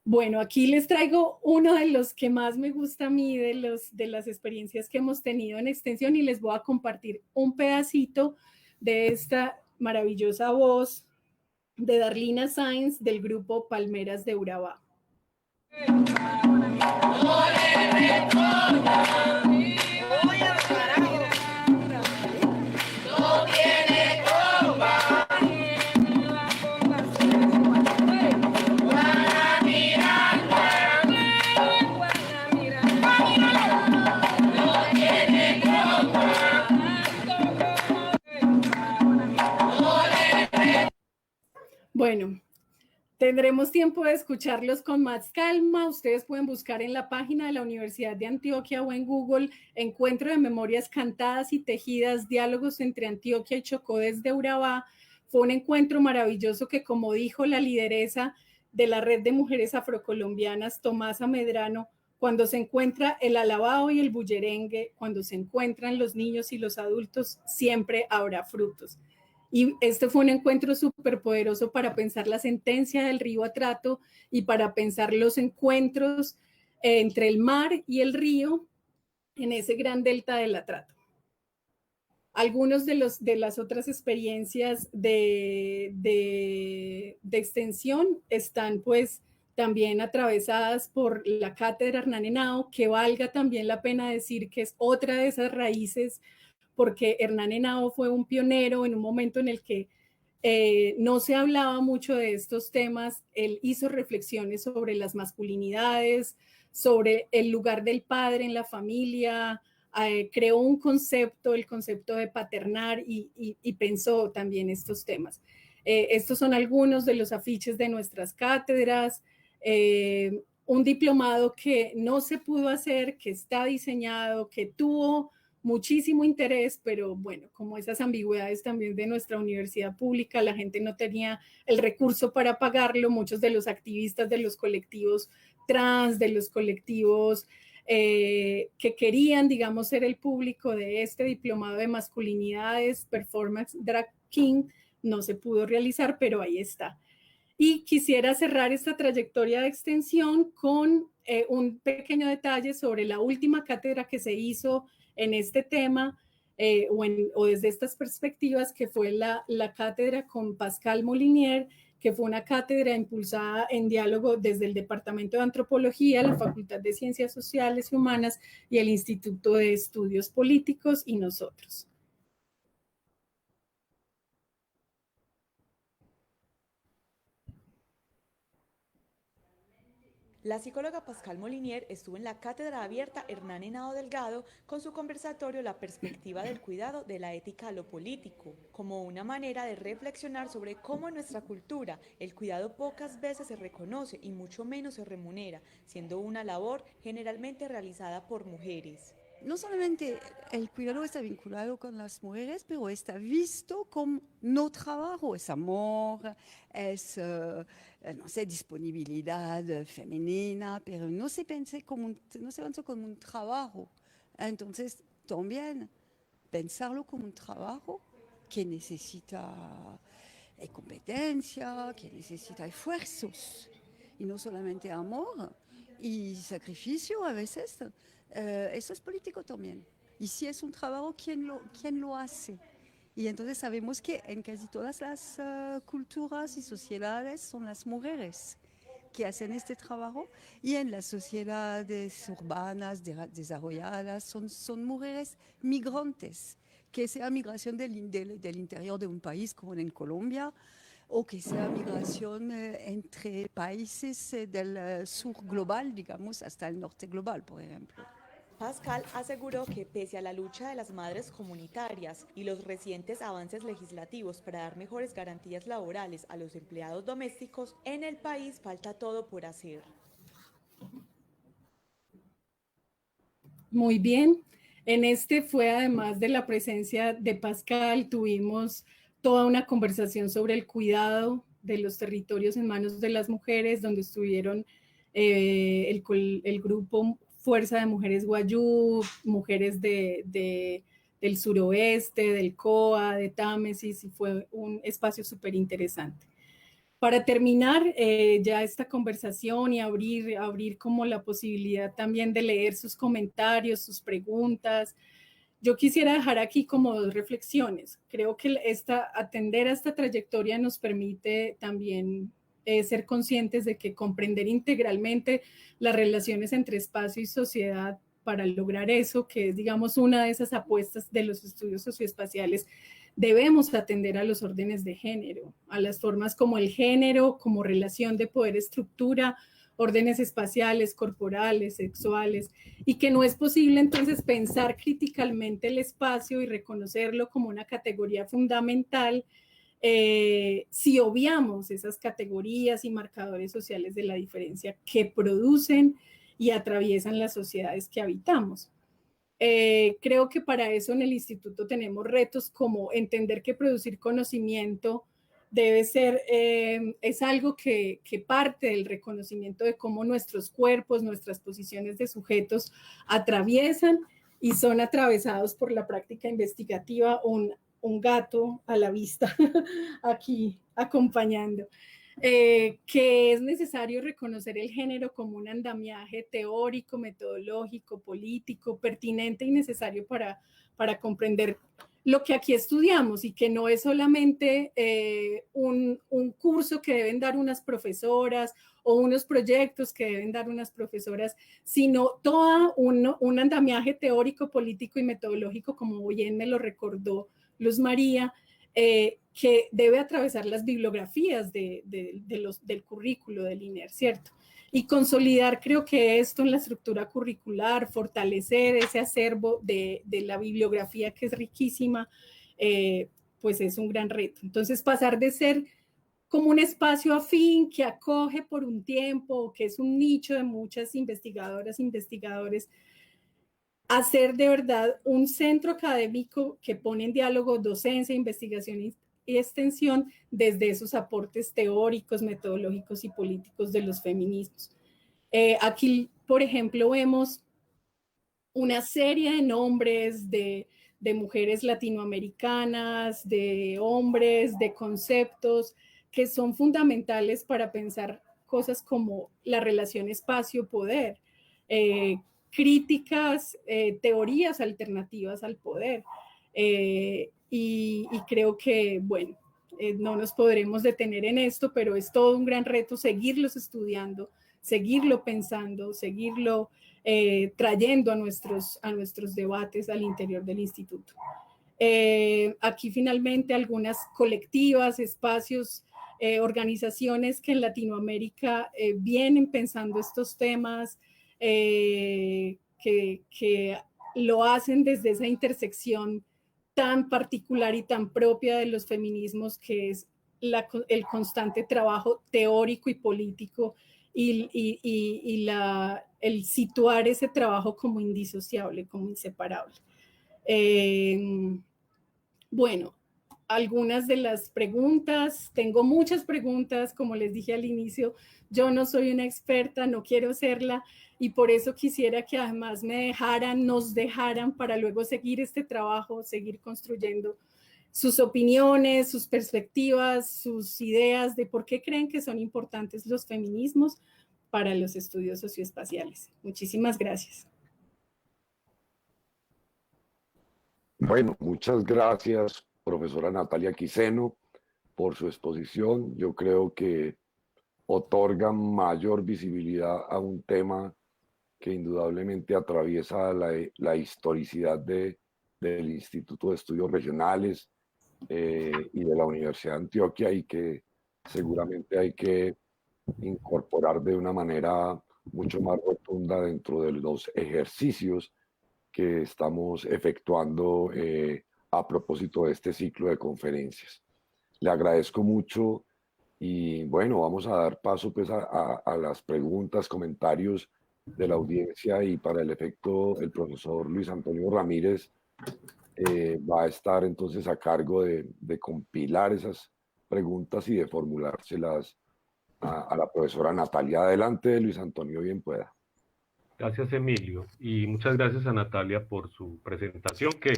Bueno, aquí les traigo uno de los que más me gusta a mí de las experiencias que hemos tenido en extensión, y les voy a compartir un pedacito de esta maravillosa voz de Darlina Sáenz del grupo Palmeras de Urabá. Bueno, tendremos tiempo de escucharlos con más calma. Ustedes pueden buscar en la página de la Universidad de Antioquia o en Google Encuentro de Memorias Cantadas y Tejidas, Diálogos entre Antioquia y Chocó desde Urabá. Fue un encuentro maravilloso que, como dijo la lideresa de la Red de Mujeres Afrocolombianas, Tomasa Medrano, cuando se encuentra el alabao y el bullerengue, cuando se encuentran los niños y los adultos, siempre habrá frutos. Y este fue un encuentro súper poderoso para pensar la sentencia del río Atrato y para pensar los encuentros entre el mar y el río en ese gran delta del Atrato. Algunos de las otras experiencias de extensión están pues también atravesadas por la cátedra Hernán Henao, que valga también la pena decir que es otra de esas raíces, porque Hernán Henao fue un pionero en un momento en el que no se hablaba mucho de estos temas. Él hizo reflexiones sobre las masculinidades, sobre el lugar del padre en la familia, creó un concepto, el concepto de paternar, y pensó también estos temas. Estos son algunos de los afiches de nuestras cátedras. Un diplomado que no se pudo hacer, que está diseñado, que tuvo muchísimo interés, pero bueno, como esas ambigüedades también de nuestra universidad pública, la gente no tenía el recurso para pagarlo. Muchos de los activistas de los colectivos trans, de los colectivos que querían, digamos, ser el público de este diplomado de masculinidades, performance, drag king, no se pudo realizar, pero ahí está. Y quisiera cerrar esta trayectoria de extensión con un pequeño detalle sobre la última cátedra que se hizo en este tema, o desde estas perspectivas, que fue la cátedra con Pascal Molinier, que fue una cátedra impulsada en diálogo desde el Departamento de Antropología, la Facultad de Ciencias Sociales y Humanas y el Instituto de Estudios Políticos y nosotros. La psicóloga Pascal Molinier estuvo en la Cátedra Abierta Hernán Henao Delgado con su conversatorio La perspectiva del cuidado de la ética a lo político, como una manera de reflexionar sobre cómo en nuestra cultura el cuidado pocas veces se reconoce y mucho menos se remunera, siendo una labor generalmente realizada por mujeres. no solamente el cuidado está vinculado con las mujeres, pero está visto como no trabajo, es amor, es, no sé, disponibilidad femenina, pero no se piensa no se piensa como un trabajo. Entonces, también pensarlo como un trabajo que necesita competencia, que necesita esfuerzos, y no solamente amor y sacrificio a veces. Eso es político también. Y si es un trabajo, quién lo hace? Y entonces sabemos que en casi todas las culturas y sociedades son las mujeres que hacen este trabajo, y en las sociedades urbanas desarrolladas son mujeres migrantes, que sea migración del interior de un país como en Colombia, o que sea migración entre países del sur global, digamos, hasta el norte global, por ejemplo. Pascal aseguró que pese a la lucha de las madres comunitarias y los recientes avances legislativos para dar mejores garantías laborales a los empleados domésticos, en el país falta todo por hacer. Muy bien. En este fue, además de la presencia de Pascal, tuvimos toda una conversación sobre el cuidado de los territorios en manos de las mujeres, donde estuvieron el grupo Fuerza de Mujeres Guayú, mujeres del suroeste, del COA, de Támesis, y fue un espacio súper interesante. Para terminar ya esta conversación y abrir como la posibilidad también de leer sus comentarios, sus preguntas, yo quisiera dejar aquí como dos reflexiones. Creo que atender a esta trayectoria nos permite también ser conscientes de que comprender integralmente las relaciones entre espacio y sociedad para lograr eso, que es, digamos, una de esas apuestas de los estudios socioespaciales, debemos atender a los órdenes de género, a las formas como el género, como relación de poder-estructura, órdenes espaciales, corporales, sexuales, y que no es posible entonces pensar críticamente el espacio y reconocerlo como una categoría fundamental si obviamos esas categorías y marcadores sociales de la diferencia que producen y atraviesan las sociedades que habitamos. Creo que para eso en el instituto tenemos retos como entender que producir conocimiento debe ser, es algo que parte del reconocimiento de cómo nuestros cuerpos, nuestras posiciones de sujetos atraviesan y son atravesados por la práctica investigativa, un gato a la vista aquí acompañando. Que es necesario reconocer el género como un andamiaje teórico, metodológico, político, pertinente y necesario para comprender lo que aquí estudiamos, y que no es solamente un curso que deben dar unas profesoras o unos proyectos que deben dar unas profesoras, sino todo un andamiaje teórico, político y metodológico, como bien me lo recordó Luz María, que debe atravesar las bibliografías del currículo del INER, ¿cierto? Y consolidar, creo que esto en la estructura curricular, fortalecer ese acervo de la bibliografía que es riquísima, pues es un gran reto. Entonces, pasar de ser como un espacio afín que acoge por un tiempo, que es un nicho de muchas investigadoras, investigadores, hacer de verdad un centro académico que pone en diálogo docencia, investigación y extensión desde esos aportes teóricos, metodológicos y políticos de los feminismos. Aquí, por ejemplo, vemos una serie de nombres de mujeres latinoamericanas, de hombres, de conceptos que son fundamentales para pensar cosas como la relación espacio-poder, críticas, teorías alternativas al poder. Y creo que, bueno, no nos podremos detener en esto, pero es todo un gran reto seguirlos estudiando, seguirlo pensando, seguirlo trayendo a nuestros debates al interior del instituto. Aquí finalmente algunas colectivas, espacios, organizaciones que en Latinoamérica vienen pensando estos temas, que lo hacen desde esa intersección tan particular y tan propia de los feminismos, que es el constante trabajo teórico y político el situar ese trabajo como indisociable, como inseparable. Bueno, algunas de las preguntas, tengo muchas preguntas, como les dije al inicio, yo no soy una experta, no quiero serla, y por eso quisiera que además nos dejaran para luego seguir este trabajo, seguir construyendo sus opiniones, sus perspectivas, sus ideas de por qué creen que son importantes los feminismos para los estudios socioespaciales. Muchísimas gracias. Bueno, muchas gracias, profesora Natalia Quiseno, por su exposición. Yo creo que otorga mayor visibilidad a un tema que indudablemente atraviesa la historicidad del Instituto de Estudios Regionales y de la Universidad de Antioquia, y que seguramente hay que incorporar de una manera mucho más rotunda dentro de los ejercicios que estamos efectuando a propósito de este ciclo de conferencias. Le agradezco mucho y bueno, vamos a dar paso pues a las preguntas, comentarios de la audiencia, y para el efecto el profesor Luis Antonio Ramírez va a estar entonces a cargo de compilar esas preguntas y de formulárselas a la profesora Natalia. Adelante, Luis Antonio, bien pueda. Gracias, Emilio, y muchas gracias a Natalia por su presentación, que,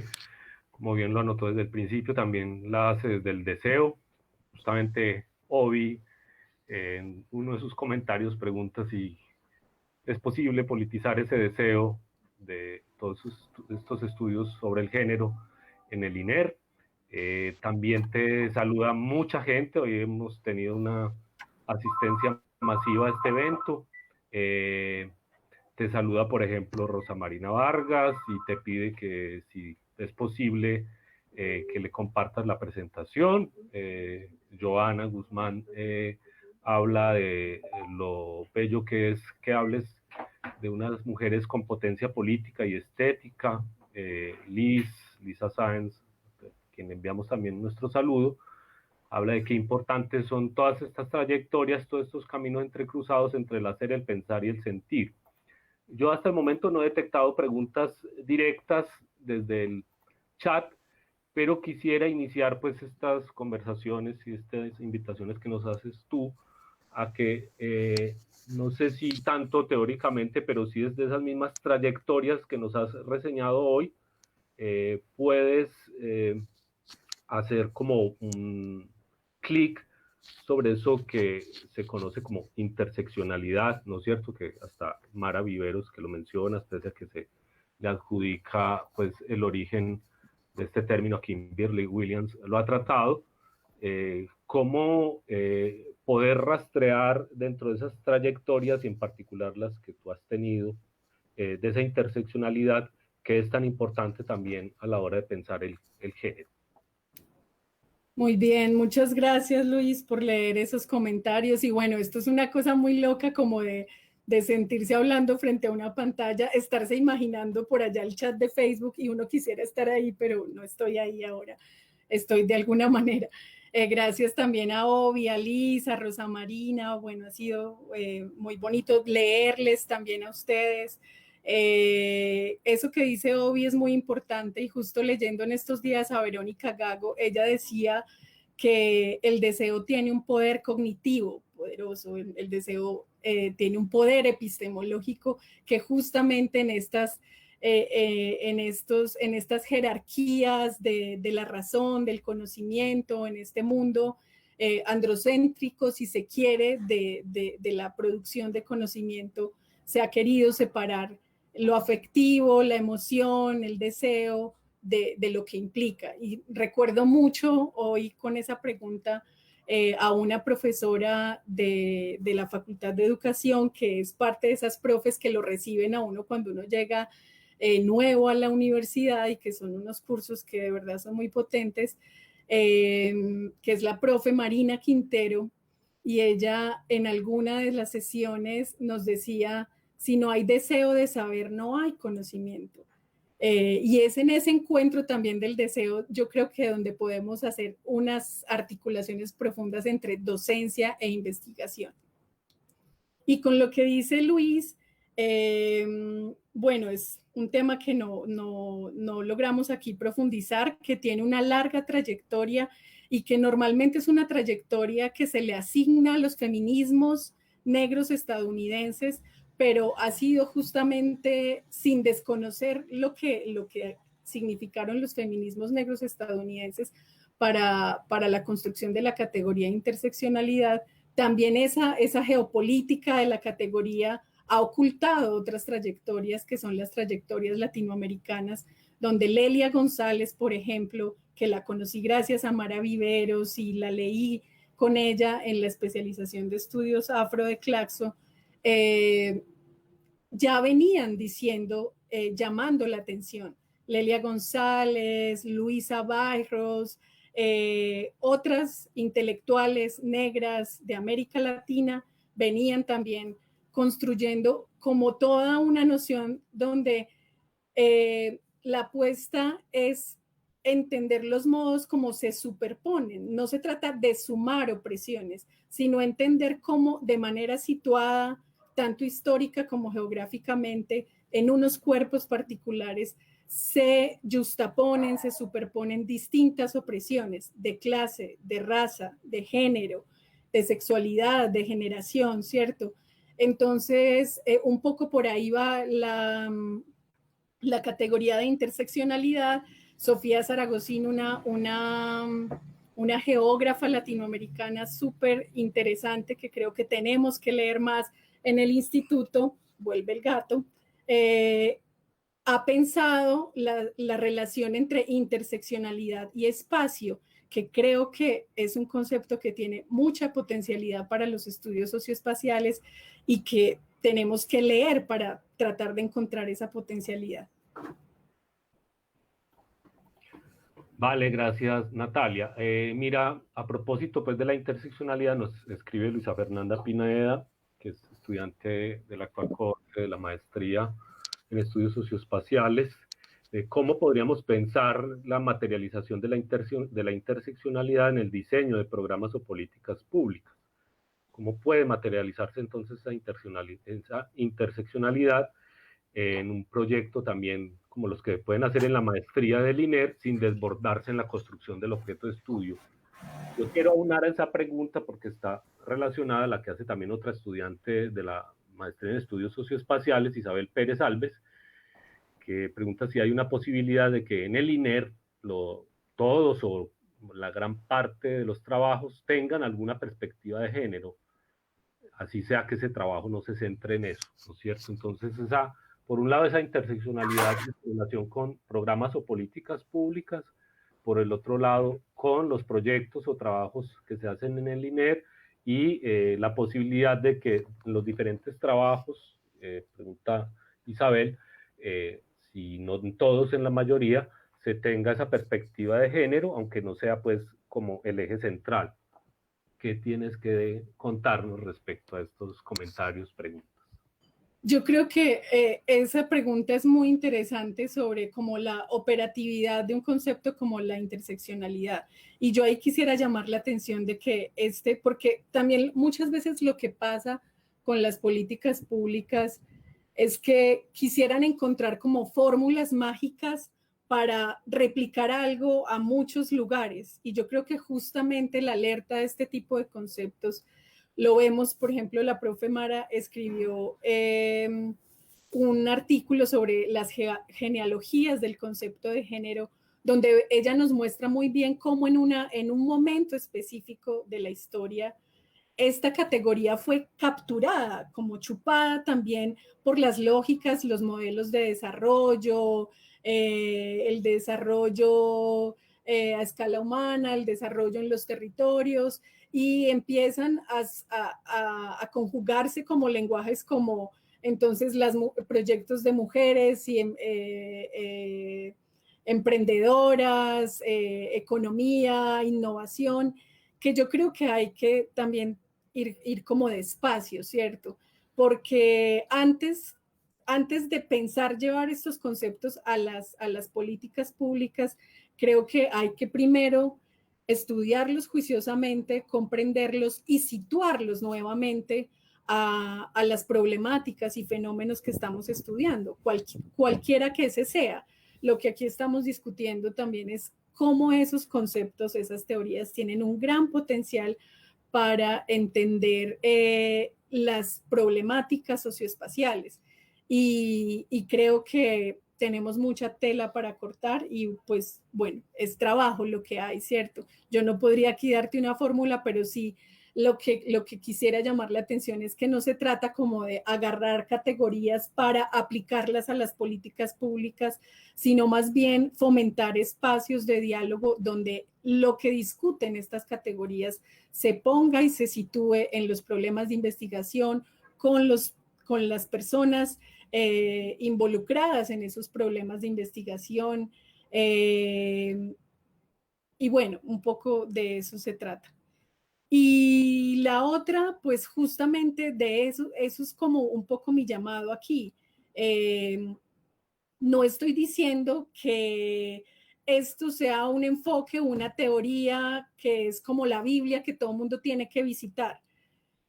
como bien lo anotó desde el principio, también la hace desde el deseo. Justamente Ovi, en uno de sus comentarios, pregunta si es posible politizar ese deseo de todos estos estudios sobre el género en el INER. También te saluda mucha gente, hoy hemos tenido una asistencia masiva a este evento. Te saluda, por ejemplo, Rosa Marina Vargas, y te pide que, si es posible, que le compartas la presentación. Joana Guzmán habla de lo bello que es que hables de unas mujeres con potencia política y estética. Lisa Sáenz, a quien enviamos también nuestro saludo, habla de qué importantes son todas estas trayectorias, todos estos caminos entrecruzados entre el hacer, el pensar y el sentir. Yo hasta el momento no he detectado preguntas directas desde el chat, pero quisiera iniciar pues estas conversaciones y estas invitaciones que nos haces tú a que, no sé si tanto teóricamente, pero sí desde esas mismas trayectorias que nos has reseñado hoy, puedes hacer como un clic sobre eso que se conoce como interseccionalidad, ¿no es cierto? Que hasta Mara Viveros, que lo menciona, pese a que se le adjudica pues el origen de este término, aquí Kimberly Williams lo ha tratado. Cómo poder rastrear dentro de esas trayectorias, y en particular las que tú has tenido, de esa interseccionalidad que es tan importante también a la hora de pensar el género. Muy bien, muchas gracias, Luis, por leer esos comentarios. Y bueno, esto es una cosa muy loca, como de sentirse hablando frente a una pantalla, estarse imaginando por allá el chat de Facebook, y uno quisiera estar ahí, pero no estoy ahí ahora. Estoy de alguna manera. Gracias también a Ovi, a Liz, a Rosa Marina. Bueno, ha sido muy bonito leerles también a ustedes. Eso que dice Ovi es muy importante, y justo leyendo en estos días a Verónica Gago, ella decía que el deseo tiene un poder cognitivo poderoso, el deseo tiene un poder epistemológico que justamente en estas jerarquías de la razón, del conocimiento, en este mundo androcéntrico, si se quiere, de la producción de conocimiento, se ha querido separar lo afectivo, la emoción, el deseo de lo que implica. Y recuerdo mucho hoy con esa pregunta a una profesora de la Facultad de Educación, que es parte de esas profes que lo reciben a uno cuando uno llega nuevo a la universidad, y que son unos cursos que de verdad son muy potentes, que es la profe Marina Quintero, y ella en alguna de las sesiones nos decía: si no hay deseo de saber, no hay conocimiento. Y es en ese encuentro también del deseo, yo creo que donde podemos hacer unas articulaciones profundas entre docencia e investigación. Y con lo que dice Luis, bueno, es un tema que no logramos aquí profundizar, que tiene una larga trayectoria y que normalmente es una trayectoria que se le asigna a los feminismos negros estadounidenses, pero ha sido justamente sin desconocer lo que significaron los feminismos negros estadounidenses para la construcción de la categoría de interseccionalidad. También esa geopolítica de la categoría ha ocultado otras trayectorias que son las trayectorias latinoamericanas, donde Lelia González, por ejemplo, que la conocí gracias a Mara Viveros y la leí con ella en la especialización de estudios afro de Claxo, ya venían diciendo, llamando la atención. Lelia González, Luisa Bairros, otras intelectuales negras de América Latina venían también construyendo como toda una noción donde la apuesta es entender los modos como se superponen. No se trata de sumar opresiones, sino entender cómo de manera situada, tanto histórica como geográficamente, en unos cuerpos particulares, se justaponen, se superponen distintas opresiones de clase, de raza, de género, de sexualidad, de generación, ¿cierto? Entonces, un poco por ahí va la categoría de interseccionalidad. Sofía Zaragozín, una geógrafa latinoamericana súper interesante que creo que tenemos que leer más en el instituto, vuelve el gato, ha pensado la relación entre interseccionalidad y espacio, que creo que es un concepto que tiene mucha potencialidad para los estudios socioespaciales y que tenemos que leer para tratar de encontrar esa potencialidad. Vale, gracias Natalia. Mira, a propósito pues de la interseccionalidad nos escribe Luisa Fernanda Pineda, que es estudiante de la actual cohorte de la maestría en estudios socioespaciales. ¿Cómo podríamos pensar la materialización de la interseccionalidad en el diseño de programas o políticas públicas? ¿Cómo puede materializarse entonces esa interseccionalidad en un proyecto también como los que pueden hacer en la maestría del INER sin desbordarse en la construcción del objeto de estudio? Yo quiero aunar a esa pregunta porque está relacionada a la que hace también otra estudiante de la maestría en estudios socioespaciales, Isabel Pérez Alves, que pregunta si hay una posibilidad de que en el INER todos o la gran parte de los trabajos tengan alguna perspectiva de género, así sea que ese trabajo no se centre en eso, ¿no es cierto? Entonces, por un lado, esa interseccionalidad en relación con programas o políticas públicas, por el otro lado, con los proyectos o trabajos que se hacen en el INER y la posibilidad de que los diferentes trabajos, pregunta Isabel, si no en todos, en la mayoría, se tenga esa perspectiva de género, aunque no sea pues como el eje central. ¿Qué tienes que contarnos respecto a estos comentarios, preguntas? Yo creo que esa pregunta es muy interesante sobre como la operatividad de un concepto como la interseccionalidad. Y yo ahí quisiera llamar la atención de que porque también muchas veces lo que pasa con las políticas públicas es que quisieran encontrar como fórmulas mágicas para replicar algo a muchos lugares. Y yo creo que justamente la alerta de este tipo de conceptos lo vemos, por ejemplo, la profe Mara escribió un artículo sobre las genealogías del concepto de género, donde ella nos muestra muy bien cómo en un momento específico de la historia esta categoría fue capturada, como chupada también por las lógicas, los modelos de desarrollo, el desarrollo a escala humana, el desarrollo en los territorios, y empiezan a conjugarse como lenguajes como entonces los proyectos de mujeres y emprendedoras, economía, innovación, que yo creo que hay que también ir como despacio, ¿cierto? Porque antes de pensar llevar estos conceptos a las políticas públicas, creo que hay que primero estudiarlos juiciosamente, comprenderlos y situarlos nuevamente a las problemáticas y fenómenos que estamos estudiando, cualquiera que ese sea. Lo que aquí estamos discutiendo también es cómo esos conceptos, esas teorías tienen un gran potencial para entender las problemáticas socioespaciales. Y creo que tenemos mucha tela para cortar y pues bueno, es trabajo lo que hay, ¿cierto? Yo no podría aquí darte una fórmula, pero sí lo que quisiera llamar la atención es que no se trata como de agarrar categorías para aplicarlas a las políticas públicas, sino más bien fomentar espacios de diálogo donde lo que discuten estas categorías se ponga y se sitúe en los problemas de investigación con las personas involucradas en esos problemas de investigación. Y bueno, un poco de eso se trata. Y la otra, pues justamente de eso es como un poco mi llamado aquí. No estoy diciendo que esto sea un enfoque, una teoría que es como la Biblia que todo el mundo tiene que visitar,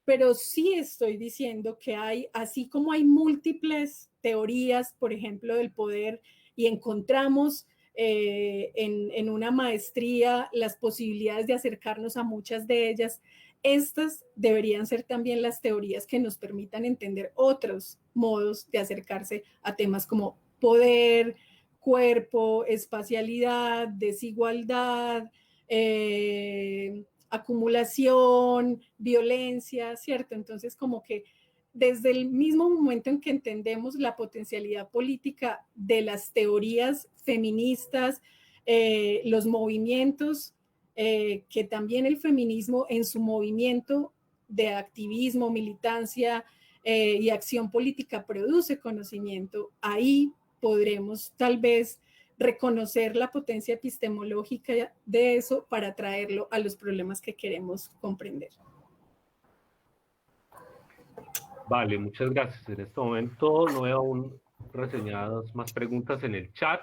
pero sí estoy diciendo que hay, así como hay múltiples teorías, por ejemplo, del poder, y encontramos en una maestría las posibilidades de acercarnos a muchas de ellas, estas deberían ser también las teorías que nos permitan entender otros modos de acercarse a temas como poder, cuerpo, espacialidad, desigualdad, acumulación, violencia, ¿cierto? Entonces, como que desde el mismo momento en que entendemos la potencialidad política de las teorías feministas, los movimientos, que también el feminismo en su movimiento de activismo, militancia y acción política produce conocimiento, ahí podremos tal vez reconocer la potencia epistemológica de eso para traerlo a los problemas que queremos comprender. Vale, muchas gracias. En este momento no veo aún reseñadas más preguntas en el chat.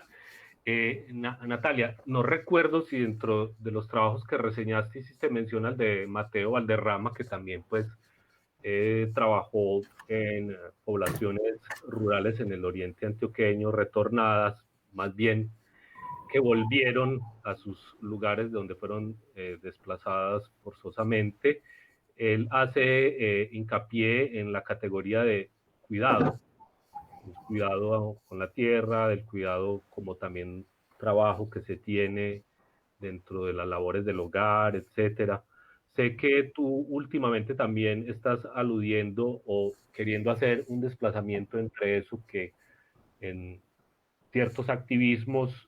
Natalia, no recuerdo si dentro de los trabajos que reseñaste hiciste mención al de Mateo Valderrama, que también pues trabajó en poblaciones rurales en el oriente antioqueño, retornadas, más bien que volvieron a sus lugares donde fueron desplazadas forzosamente. Él hace hincapié en la categoría de cuidado, el cuidado con la tierra, del cuidado como también trabajo que se tiene dentro de las labores del hogar, etcétera. Sé que tú últimamente también estás aludiendo o queriendo hacer un desplazamiento entre eso que en ciertos activismos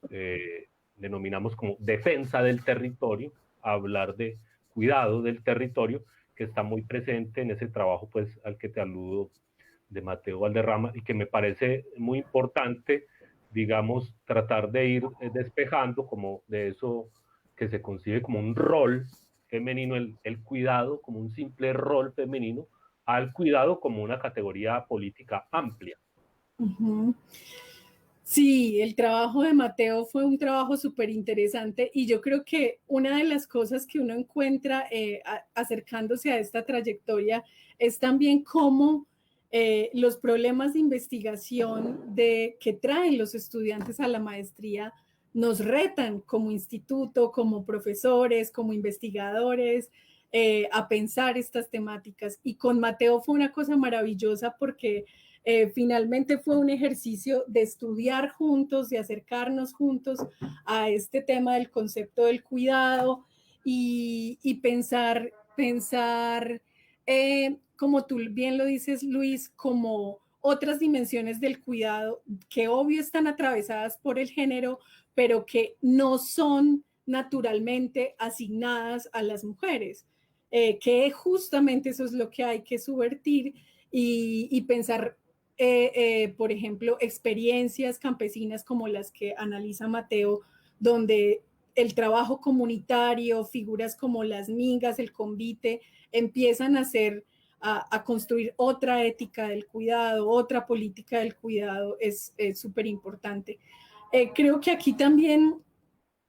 denominamos como defensa del territorio, hablar de cuidado del territorio, que está muy presente en ese trabajo pues al que te aludo de Mateo Valderrama y que me parece muy importante, digamos, tratar de ir despejando como de eso que se concibe como un rol femenino, el cuidado como un simple rol femenino, al cuidado como una categoría política amplia. Uh-huh. Sí, el trabajo de Mateo fue un trabajo súper interesante y yo creo que una de las cosas que uno encuentra acercándose a esta trayectoria es también cómo los problemas de investigación que traen los estudiantes a la maestría nos retan como instituto, como profesores, como investigadores, a pensar estas temáticas. Y con Mateo fue una cosa maravillosa porque finalmente fue un ejercicio de estudiar juntos, de acercarnos juntos a este tema del concepto del cuidado y pensar como tú bien lo dices, Luis, como otras dimensiones del cuidado que obvio están atravesadas por el género, pero que no son naturalmente asignadas a las mujeres, que justamente eso es lo que hay que subvertir y pensar, por ejemplo, experiencias campesinas como las que analiza Mateo, donde el trabajo comunitario, figuras como las mingas, el convite, empiezan a construir otra ética del cuidado, otra política del cuidado, es súper importante. Creo que aquí también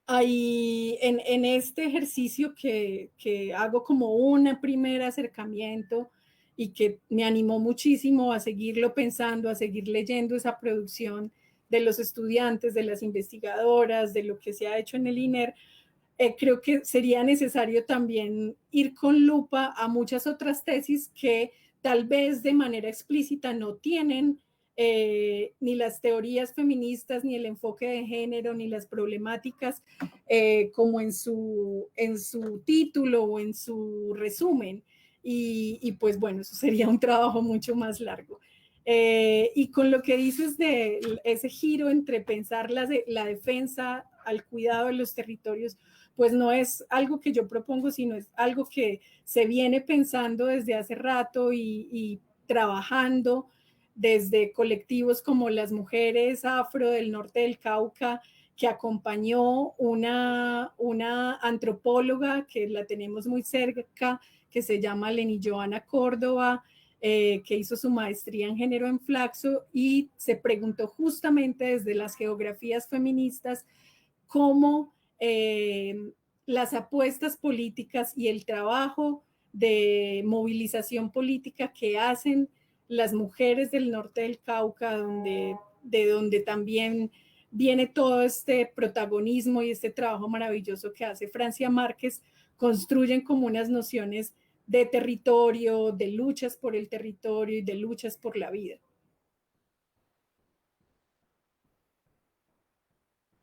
hay, en este ejercicio que hago como un primer acercamiento y que me animó muchísimo a seguirlo pensando, a seguir leyendo esa producción de los estudiantes, de las investigadoras, de lo que se ha hecho en el INER. Creo que sería necesario también ir con lupa a muchas otras tesis que tal vez de manera explícita no tienen ni las teorías feministas, ni el enfoque de género, ni las problemáticas como en su título o en su resumen. Y pues bueno, eso sería un trabajo mucho más largo. Y con lo que dices de ese giro entre pensar la defensa al cuidado de los territorios, pues no es algo que yo propongo, sino es algo que se viene pensando desde hace rato y trabajando desde colectivos como las mujeres afro del norte del Cauca, que acompañó una antropóloga que la tenemos muy cerca, que se llama Leni Joana Córdoba, que hizo su maestría en género en Flaxo y se preguntó justamente desde las geografías feministas cómo las apuestas políticas y el trabajo de movilización política que hacen las mujeres del norte del Cauca, de donde también viene todo este protagonismo y este trabajo maravilloso que hace Francia Márquez, construyen como unas nociones de territorio, de luchas por el territorio y de luchas por la vida.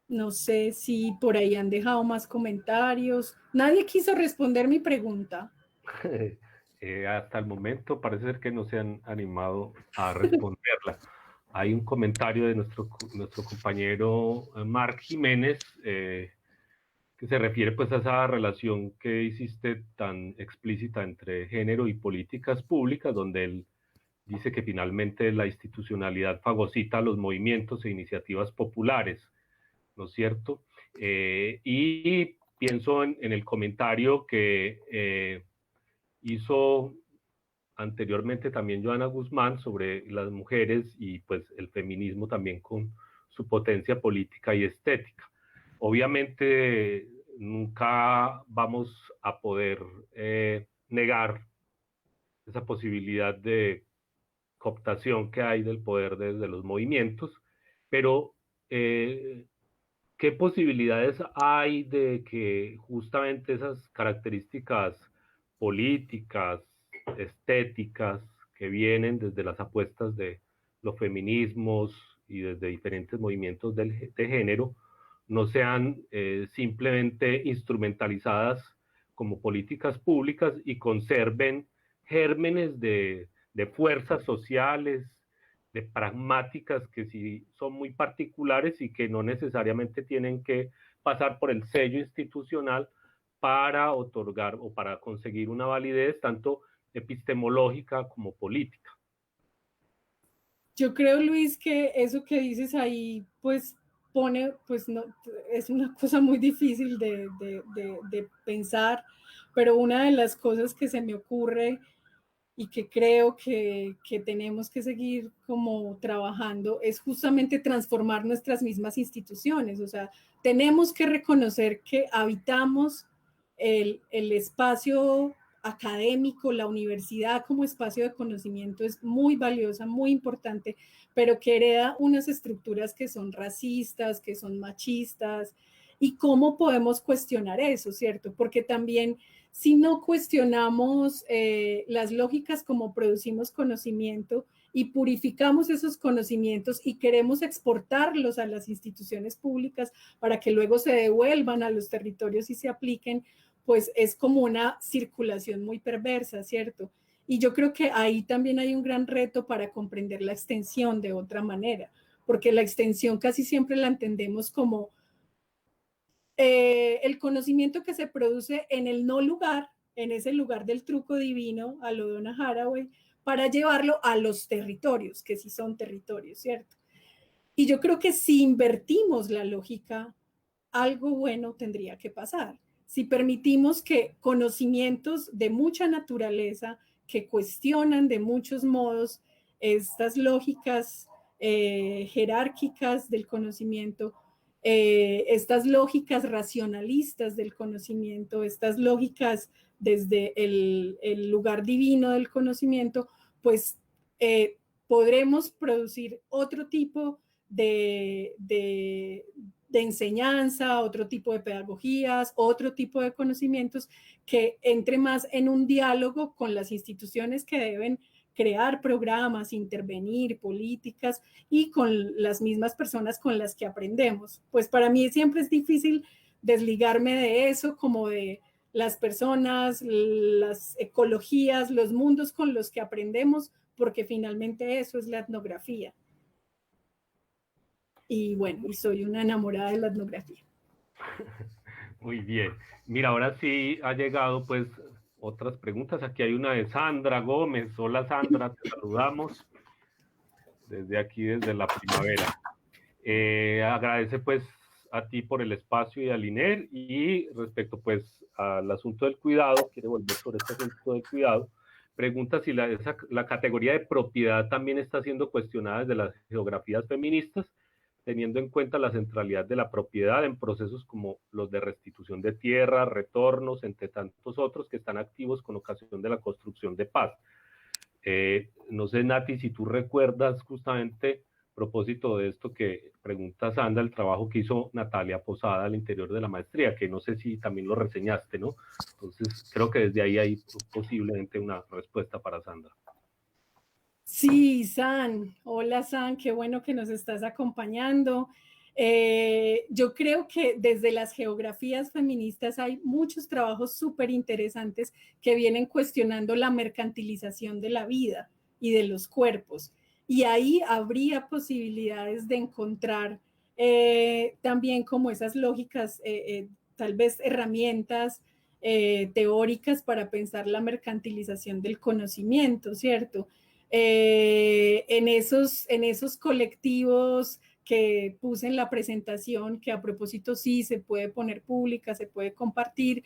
No sé si por ahí han dejado más comentarios. Nadie quiso responder mi pregunta. Hasta el momento parece ser que no se han animado a responderla. Hay un comentario de nuestro compañero Marc Jiménez que se refiere pues a esa relación que hiciste tan explícita entre género y políticas públicas, donde él dice que finalmente la institucionalidad fagocita los movimientos e iniciativas populares, ¿no es cierto? Y pienso en el comentario que hizo anteriormente también Joana Guzmán sobre las mujeres y pues el feminismo también con su potencia política y estética. Obviamente nunca vamos a poder negar esa posibilidad de cooptación que hay del poder desde los movimientos, pero ¿qué posibilidades hay de que justamente esas características políticas, estéticas, que vienen desde las apuestas de los feminismos y desde diferentes movimientos de género, no sean simplemente instrumentalizadas como políticas públicas y conserven gérmenes de fuerzas sociales, de pragmáticas que sí son muy particulares y que no necesariamente tienen que pasar por el sello institucional para otorgar o para conseguir una validez tanto epistemológica como política? Yo creo, Luis, que eso que dices ahí, pues pone, pues no, es una cosa muy difícil de pensar, pero una de las cosas que se me ocurre y que creo que tenemos que seguir como trabajando es justamente transformar nuestras mismas instituciones. O sea, tenemos que reconocer que habitamos el espacio académico, la universidad como espacio de conocimiento es muy valiosa, muy importante, pero que hereda unas estructuras que son racistas, que son machistas, y cómo podemos cuestionar eso, ¿cierto? Porque también si no cuestionamos las lógicas como producimos conocimiento y purificamos esos conocimientos y queremos exportarlos a las instituciones públicas para que luego se devuelvan a los territorios y se apliquen, pues es como una circulación muy perversa, ¿cierto? Y yo creo que ahí también hay un gran reto para comprender la extensión de otra manera, porque la extensión casi siempre la entendemos como el conocimiento que se produce en el no lugar, en ese lugar del truco divino, a lo Donna Haraway, para llevarlo a los territorios, que sí son territorios, ¿cierto? Y yo creo que si invertimos la lógica, algo bueno tendría que pasar. Si permitimos que conocimientos de mucha naturaleza, que cuestionan de muchos modos estas lógicas jerárquicas del conocimiento, estas lógicas racionalistas del conocimiento, estas lógicas desde el lugar divino del conocimiento, pues podremos producir otro tipo de enseñanza, otro tipo de pedagogías, otro tipo de conocimientos que entre más en un diálogo con las instituciones que deben crear programas, intervenir, políticas y con las mismas personas con las que aprendemos. Pues para mí siempre es difícil desligarme de eso, como de las personas, las ecologías, los mundos con los que aprendemos, porque finalmente eso es la etnografía. Y bueno, y soy una enamorada de la etnografía. Muy bien. Mira, ahora sí ha llegado pues otras preguntas. Aquí hay una de Sandra Gómez. Hola Sandra, te saludamos desde aquí, desde la primavera. Agradece pues a ti por el espacio y al INER, y respecto pues al asunto del cuidado, quiere volver sobre este asunto del cuidado, pregunta si la categoría de propiedad también está siendo cuestionada desde las geografías feministas, teniendo en cuenta la centralidad de la propiedad en procesos como los de restitución de tierra, retornos, entre tantos otros que están activos con ocasión de la construcción de paz. No sé, Nati, si tú recuerdas justamente, a propósito de esto que pregunta Sandra, el trabajo que hizo Natalia Posada al interior de la maestría, que no sé si también lo reseñaste, ¿no? Entonces, creo que desde ahí hay posiblemente una respuesta para Sandra. Sí, San. Hola, San. Qué bueno que nos estás acompañando. Yo creo que desde las geografías feministas hay muchos trabajos súper interesantes que vienen cuestionando la mercantilización de la vida y de los cuerpos. Y ahí habría posibilidades de encontrar también como esas lógicas, tal vez herramientas teóricas para pensar la mercantilización del conocimiento, ¿cierto? En esos colectivos que puse en la presentación, que a propósito sí se puede poner pública, se puede compartir,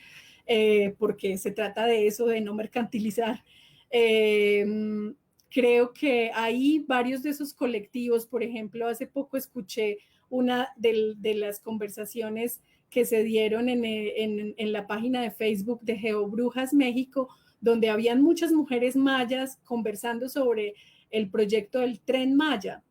porque se trata de eso, de no mercantilizar. Creo que hay varios de esos colectivos. Por ejemplo, hace poco escuché una de las conversaciones que se dieron en la página de Facebook de GeoBrujas México, donde habían muchas mujeres mayas conversando sobre el proyecto del Tren Maya,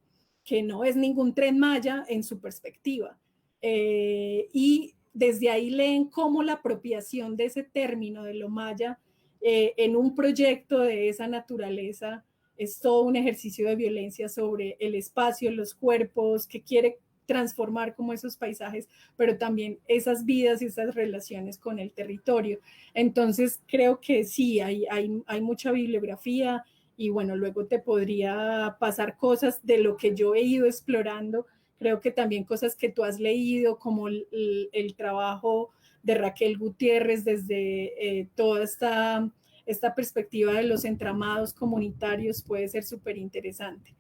que no es ningún Tren Maya en su perspectiva. Y desde ahí leen cómo la apropiación de ese término de lo maya en un proyecto de esa naturaleza es todo un ejercicio de violencia sobre el espacio, los cuerpos, que quiere transformar como esos paisajes, pero también esas vidas y esas relaciones con el territorio. Entonces creo que sí, hay mucha bibliografía, y bueno, luego te podría pasar cosas de lo que yo he ido explorando. Creo que también cosas que tú has leído, como el trabajo de Raquel Gutiérrez desde toda esta perspectiva de los entramados comunitarios, puede ser súper interesante.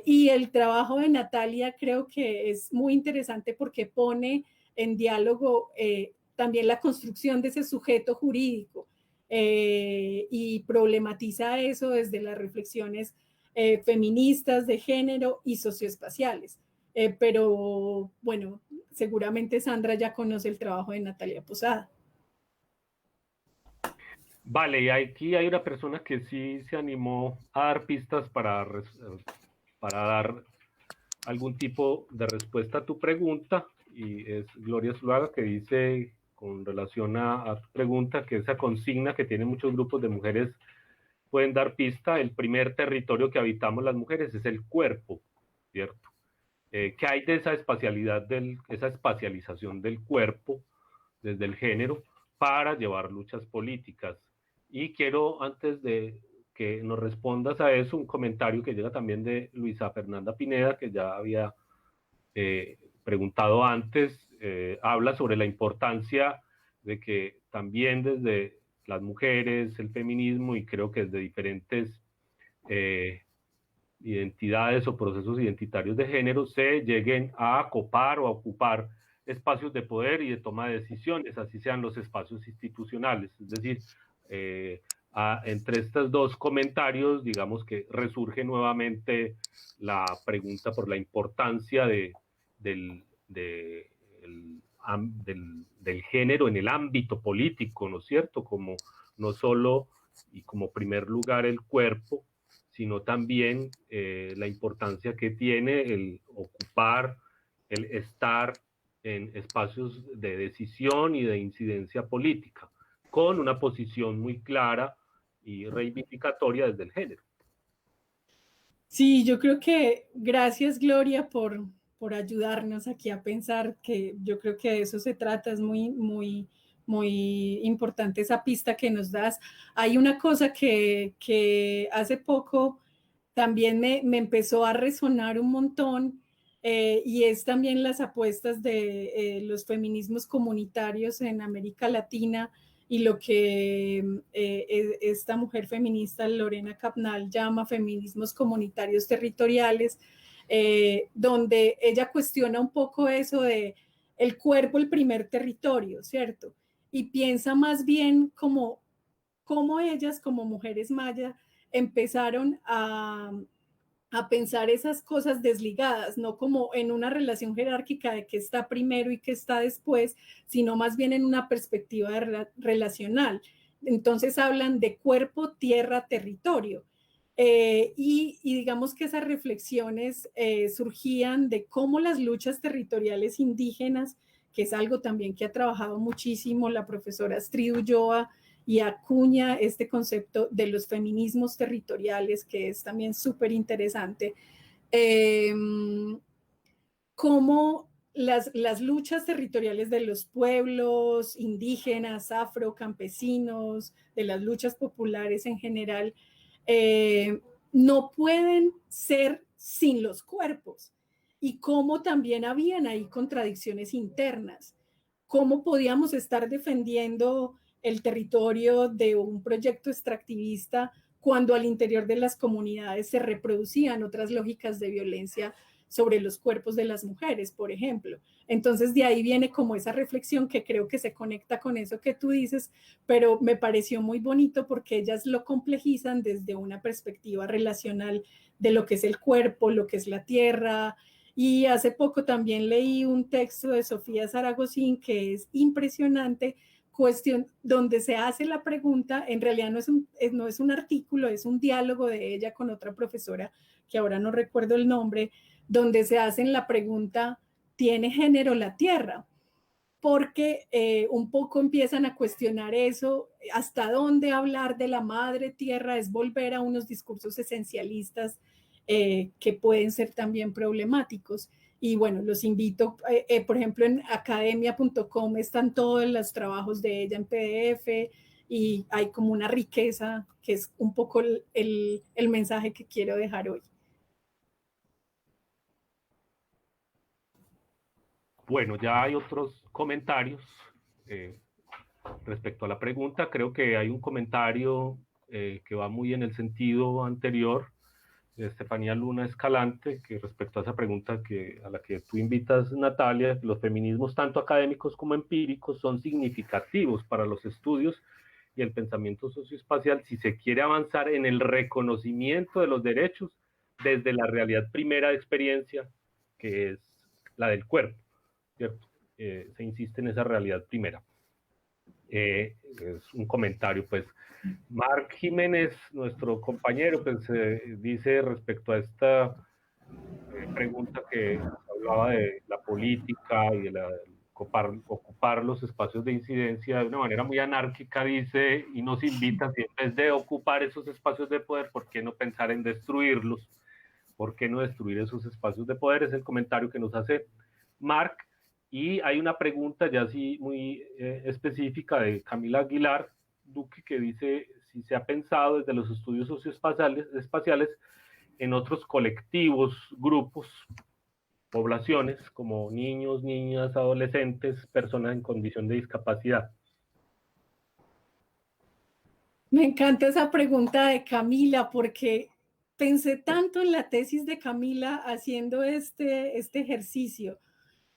Y el trabajo de Natalia creo que es muy interesante porque pone en diálogo también la construcción de ese sujeto jurídico y problematiza eso desde las reflexiones feministas de género y socioespaciales. Pero bueno, seguramente Sandra ya conoce el trabajo de Natalia Posada. Vale, y aquí hay una persona que sí se animó a dar pistas para dar algún tipo de respuesta a tu pregunta, y es Gloria Zuluaga, que dice, con relación a tu pregunta, que esa consigna que tienen muchos grupos de mujeres pueden dar pista. El primer territorio que habitamos las mujeres es el cuerpo, ¿cierto? ¿Qué hay de esa espacialización del cuerpo desde el género para llevar luchas políticas? Y quiero, antes de que nos respondas a eso, un comentario que llega también de Luisa Fernanda Pineda, que ya había preguntado antes. Habla sobre la importancia de que también desde las mujeres, el feminismo, y creo que desde diferentes identidades o procesos identitarios de género, se lleguen a acopar o a ocupar espacios de poder y de toma de decisiones, así sean los espacios institucionales. Es decir, entre estos dos comentarios, digamos que resurge nuevamente la pregunta por la importancia de del género en el ámbito político, ¿no es cierto? Como no solo y como primer lugar el cuerpo, sino también la importancia que tiene el ocupar, el estar en espacios de decisión y de incidencia política, con una posición muy clara y reivindicatoria desde el género. Sí, yo creo que gracias, Gloria, por ayudarnos aquí a pensar, que yo creo que de eso se trata. Es muy importante esa pista que nos das. Hay una cosa que hace poco también me empezó a resonar un montón, y es también las apuestas de los feminismos comunitarios en América Latina, y lo que esta mujer feminista, Lorena Cabnal, llama feminismos comunitarios territoriales, donde ella cuestiona un poco eso de el cuerpo, el primer territorio, ¿cierto? Y piensa más bien como ellas, como mujeres mayas, empezaron a pensar esas cosas desligadas, no como en una relación jerárquica de qué está primero y qué está después, sino más bien en una perspectiva relacional. Entonces hablan de cuerpo, tierra, territorio. Y digamos que esas reflexiones surgían de cómo las luchas territoriales indígenas, que es algo también que ha trabajado muchísimo la profesora Astrid Ulloa, y acuña este concepto de los feminismos territoriales, que es también súper interesante. Cómo las luchas territoriales de los pueblos indígenas, afro, campesinos, de las luchas populares en general, no pueden ser sin los cuerpos, y cómo también habían ahí contradicciones internas. Cómo podíamos estar defendiendo el territorio de un proyecto extractivista cuando al interior de las comunidades se reproducían otras lógicas de violencia sobre los cuerpos de las mujeres, por ejemplo. Entonces de ahí viene como esa reflexión que creo que se conecta con eso que tú dices, pero me pareció muy bonito porque ellas lo complejizan desde una perspectiva relacional de lo que es el cuerpo, lo que es la tierra. Y hace poco también leí un texto de Sofía Zaragozín que es impresionante, donde se hace la pregunta. En realidad no es un artículo, es un diálogo de ella con otra profesora, que ahora no recuerdo el nombre, donde se hacen la pregunta, ¿tiene género la tierra? Porque un poco empiezan a cuestionar eso, hasta dónde hablar de la madre tierra es volver a unos discursos esencialistas que pueden ser también problemáticos. Y bueno, los invito, por ejemplo, en academia.com están todos los trabajos de ella en PDF, y hay como una riqueza que es un poco el mensaje que quiero dejar hoy. Bueno, ya hay otros comentarios respecto a la pregunta. Creo que hay un comentario que va muy en el sentido anterior, de Estefanía Luna Escalante, que respecto a esa pregunta a la que tú invitas, Natalia, los feminismos tanto académicos como empíricos son significativos para los estudios y el pensamiento socioespacial si se quiere avanzar en el reconocimiento de los derechos desde la realidad primera de experiencia, que es la del cuerpo, ¿cierto? Se insiste en esa realidad primera. Es un comentario, pues. Marc Jiménez, nuestro compañero, pues dice respecto a esta pregunta que hablaba de la política y de ocupar los espacios de incidencia de una manera muy anárquica, dice, y nos invita, si en vez de ocupar esos espacios de poder, ¿por qué no pensar en destruirlos? ¿Por qué no destruir esos espacios de poder? Es el comentario que nos hace Marc. Y hay una pregunta ya así muy específica de Camila Aguilar Duque, que dice si se ha pensado desde los estudios socioespaciales en otros colectivos, grupos, poblaciones, como niños, niñas, adolescentes, personas en condición de discapacidad. Me encanta esa pregunta de Camila, porque pensé tanto en la tesis de Camila haciendo este ejercicio,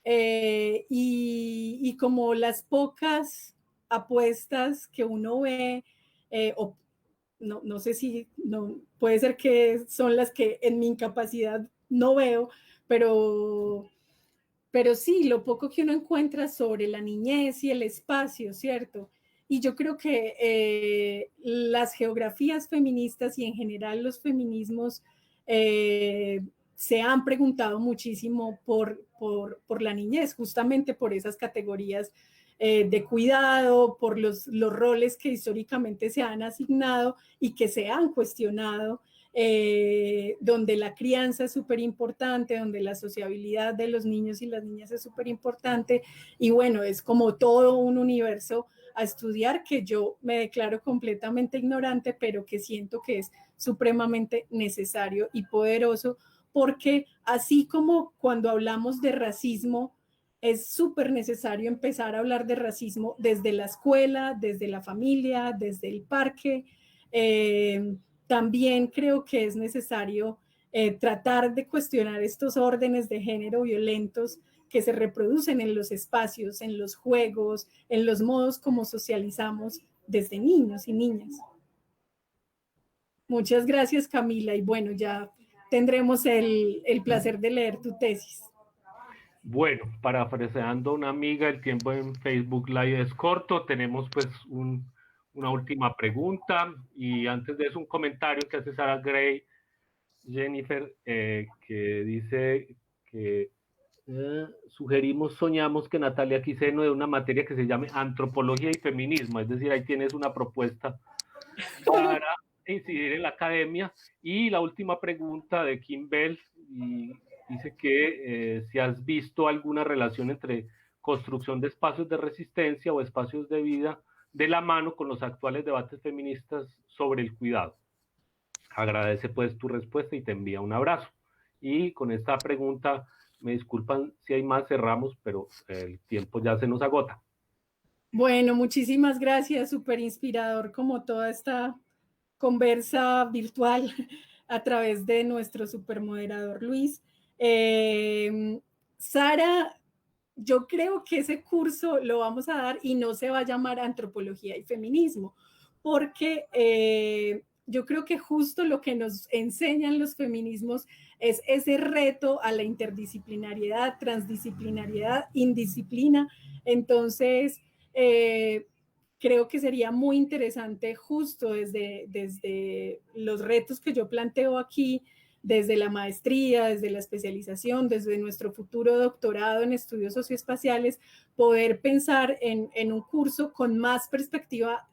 y como las pocas apuestas que uno ve, o no sé si puede ser que son las que en mi incapacidad no veo, pero pero sí, lo poco que uno encuentra sobre la niñez y el espacio, ¿cierto? Y yo creo que las geografías feministas y en general los feminismos se han preguntado muchísimo por la niñez, justamente por esas categorías de cuidado, por los roles que históricamente se han asignado y que se han cuestionado, donde la crianza es súper importante, donde la sociabilidad de los niños y las niñas es súper importante, y bueno, es como todo un universo a estudiar que yo me declaro completamente ignorante, pero que siento que es supremamente necesario y poderoso, porque así como cuando hablamos de racismo, es súper necesario empezar a hablar de racismo desde la escuela, desde la familia, desde el parque. También creo que es necesario tratar de cuestionar estos órdenes de género violentos que se reproducen en los espacios, en los juegos, en los modos como socializamos desde niños y niñas. Muchas gracias, Camila, y bueno, ya tendremos el placer de leer tu tesis. Bueno, parafraseando a una amiga, el tiempo en Facebook Live es corto. Tenemos pues una última pregunta y antes de eso un comentario que hace Sara Gray Jennifer, que dice que soñamos que Natalia Quiseno de una materia que se llame antropología y feminismo, es decir, ahí tienes una propuesta para incidir en la academia. Y la última pregunta de Kim Bell, y dice que si has visto alguna relación entre construcción de espacios de resistencia o espacios de vida de la mano con los actuales debates feministas sobre el cuidado. Agradece pues tu respuesta y te envía un abrazo. Y con esta pregunta, me disculpan si hay más, cerramos, pero el tiempo ya se nos agota. Bueno, muchísimas gracias, súper inspirador como toda esta conversa virtual a través de nuestro supermoderador Luis. Sara, yo creo que ese curso lo vamos a dar y no se va a llamar Antropología y Feminismo, porque yo creo que justo lo que nos enseñan los feminismos es ese reto a la interdisciplinariedad, transdisciplinariedad, indisciplina. Entonces, creo que sería muy interesante justo desde los retos que yo planteo aquí, desde la maestría, desde la especialización, desde nuestro futuro doctorado en estudios socioespaciales, poder pensar en un curso con más perspectiva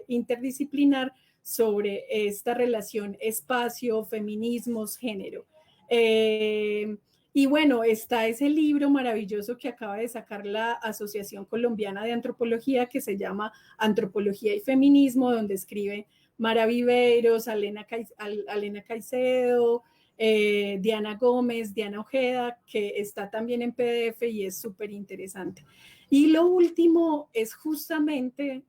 interdisciplinar sobre esta relación espacio, feminismos, género. Y bueno, está ese libro maravilloso que acaba de sacar la Asociación Colombiana de Antropología, que se llama Antropología y Feminismo, donde escribe Mara Viveiros, Alena Caicedo, Diana Gómez, Diana Ojeda, que está también en PDF y es súper interesante. Y lo último es justamente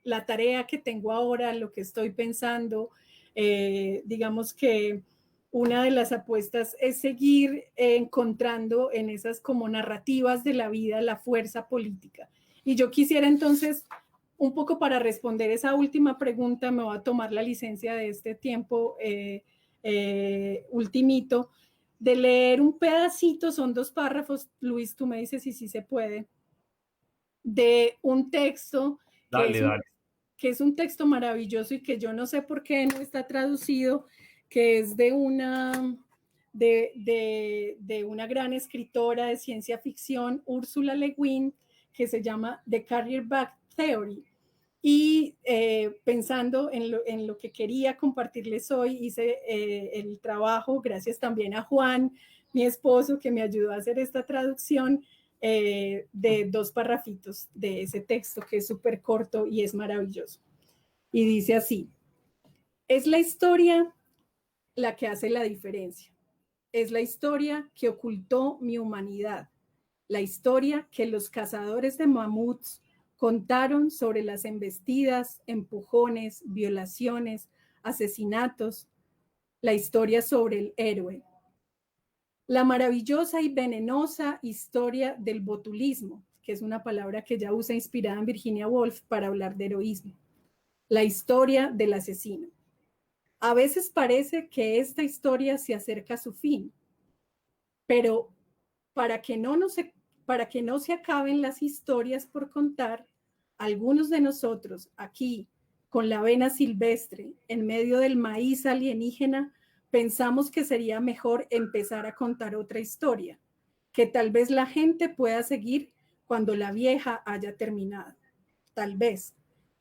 la tarea que tengo ahora, lo que estoy pensando. Digamos que una de las apuestas es seguir encontrando en esas como narrativas de la vida la fuerza política. Y yo quisiera entonces, un poco para responder esa última pregunta, me voy a tomar la licencia de este tiempo ultimito, de leer un pedacito, son 2 párrafos, Luis, tú me dices si sí se puede, de un texto que es un texto maravilloso y que yo no sé por qué no está traducido, que es de una gran escritora de ciencia ficción, Ursula Le Guin, que se llama The Career Back Theory. Y pensando en lo que quería compartirles hoy, hice el trabajo, gracias también a Juan, mi esposo, que me ayudó a hacer esta traducción de 2 parrafitos de ese texto, que es súper corto y es maravilloso. Y dice así: es la historia la que hace la diferencia. Es la historia que ocultó mi humanidad. La historia que los cazadores de mamuts contaron sobre las embestidas, empujones, violaciones, asesinatos. La historia sobre el héroe. La maravillosa y venenosa historia del botulismo, que es una palabra que ella usa inspirada en Virginia Woolf para hablar de heroísmo. La historia del asesino. A veces parece que esta historia se acerca a su fin, pero para que no se acaben las historias por contar, algunos de nosotros aquí, con la avena silvestre, en medio del maíz alienígena, pensamos que sería mejor empezar a contar otra historia, que tal vez la gente pueda seguir cuando la vieja haya terminado. Tal vez.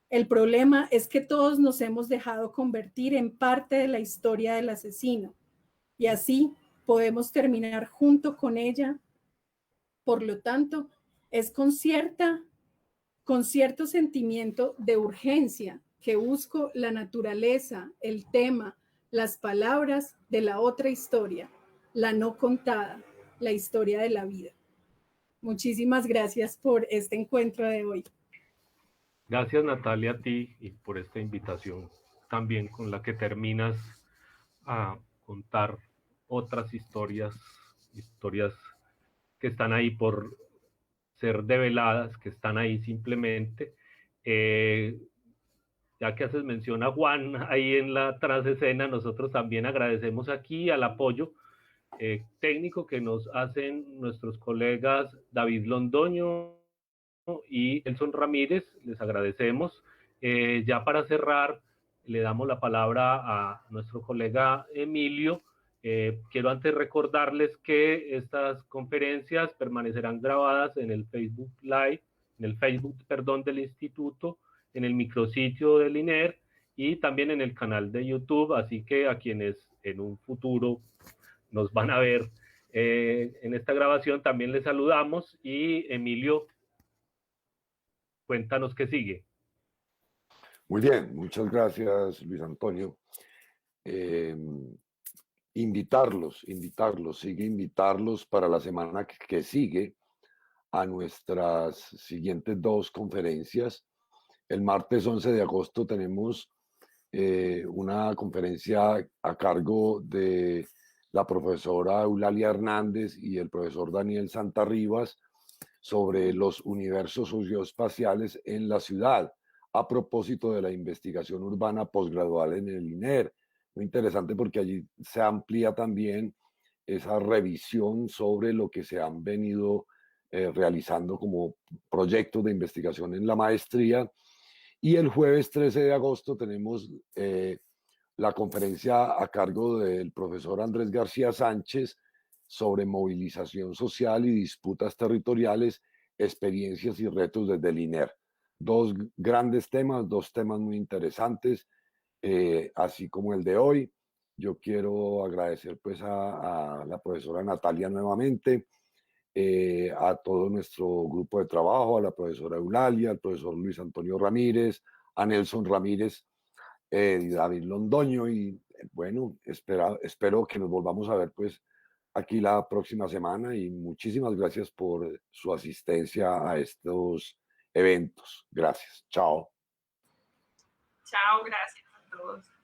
El problema es que todos nos hemos dejado convertir en parte de la historia del asesino, y así podemos terminar junto con ella. Por lo tanto, es con cierto sentimiento de urgencia que busco la naturaleza, el tema, las palabras de la otra historia, la no contada, la historia de la vida. Muchísimas gracias por este encuentro de hoy. Gracias, Natalia, a ti y por esta invitación también con la que terminas a contar otras historias que están ahí por ser develadas, que están ahí simplemente. Ya que haces mención a Juan ahí en la transescena, nosotros también agradecemos aquí al apoyo técnico que nos hacen nuestros colegas David Londoño y Nelson Ramírez, les agradecemos. Ya para cerrar, le damos la palabra a nuestro colega Emilio. Quiero antes recordarles que estas conferencias permanecerán grabadas en el Facebook Live, en el Facebook, perdón, del Instituto, en el micrositio del INER y también en el canal de YouTube, así que a quienes en un futuro nos van a ver en esta grabación también les saludamos. Y Emilio, cuéntanos qué sigue. Muy bien, muchas gracias, Luis Antonio. Invitarlos para la semana que sigue a nuestras siguientes dos conferencias. El martes 11 de agosto tenemos una conferencia a cargo de la profesora Eulalia Hernández y el profesor Daniel Santarribas sobre los universos socioespaciales en la ciudad, a propósito de la investigación urbana posgradual en el INER. Muy interesante porque allí se amplía también esa revisión sobre lo que se han venido realizando como proyectos de investigación en la maestría. Y el jueves 13 de agosto tenemos la conferencia a cargo del profesor Andrés García Sánchez sobre movilización social y disputas territoriales, experiencias y retos desde el INER. Dos grandes temas, dos temas muy interesantes, así como el de hoy. Yo quiero agradecer pues a la profesora Natalia nuevamente, a todo nuestro grupo de trabajo, a la profesora Eulalia, al profesor Luis Antonio Ramírez, a Nelson Ramírez, David Londoño y bueno, espero que nos volvamos a ver pues aquí la próxima semana y muchísimas gracias por su asistencia a estos eventos. Gracias. Chao. Chao, gracias a todos.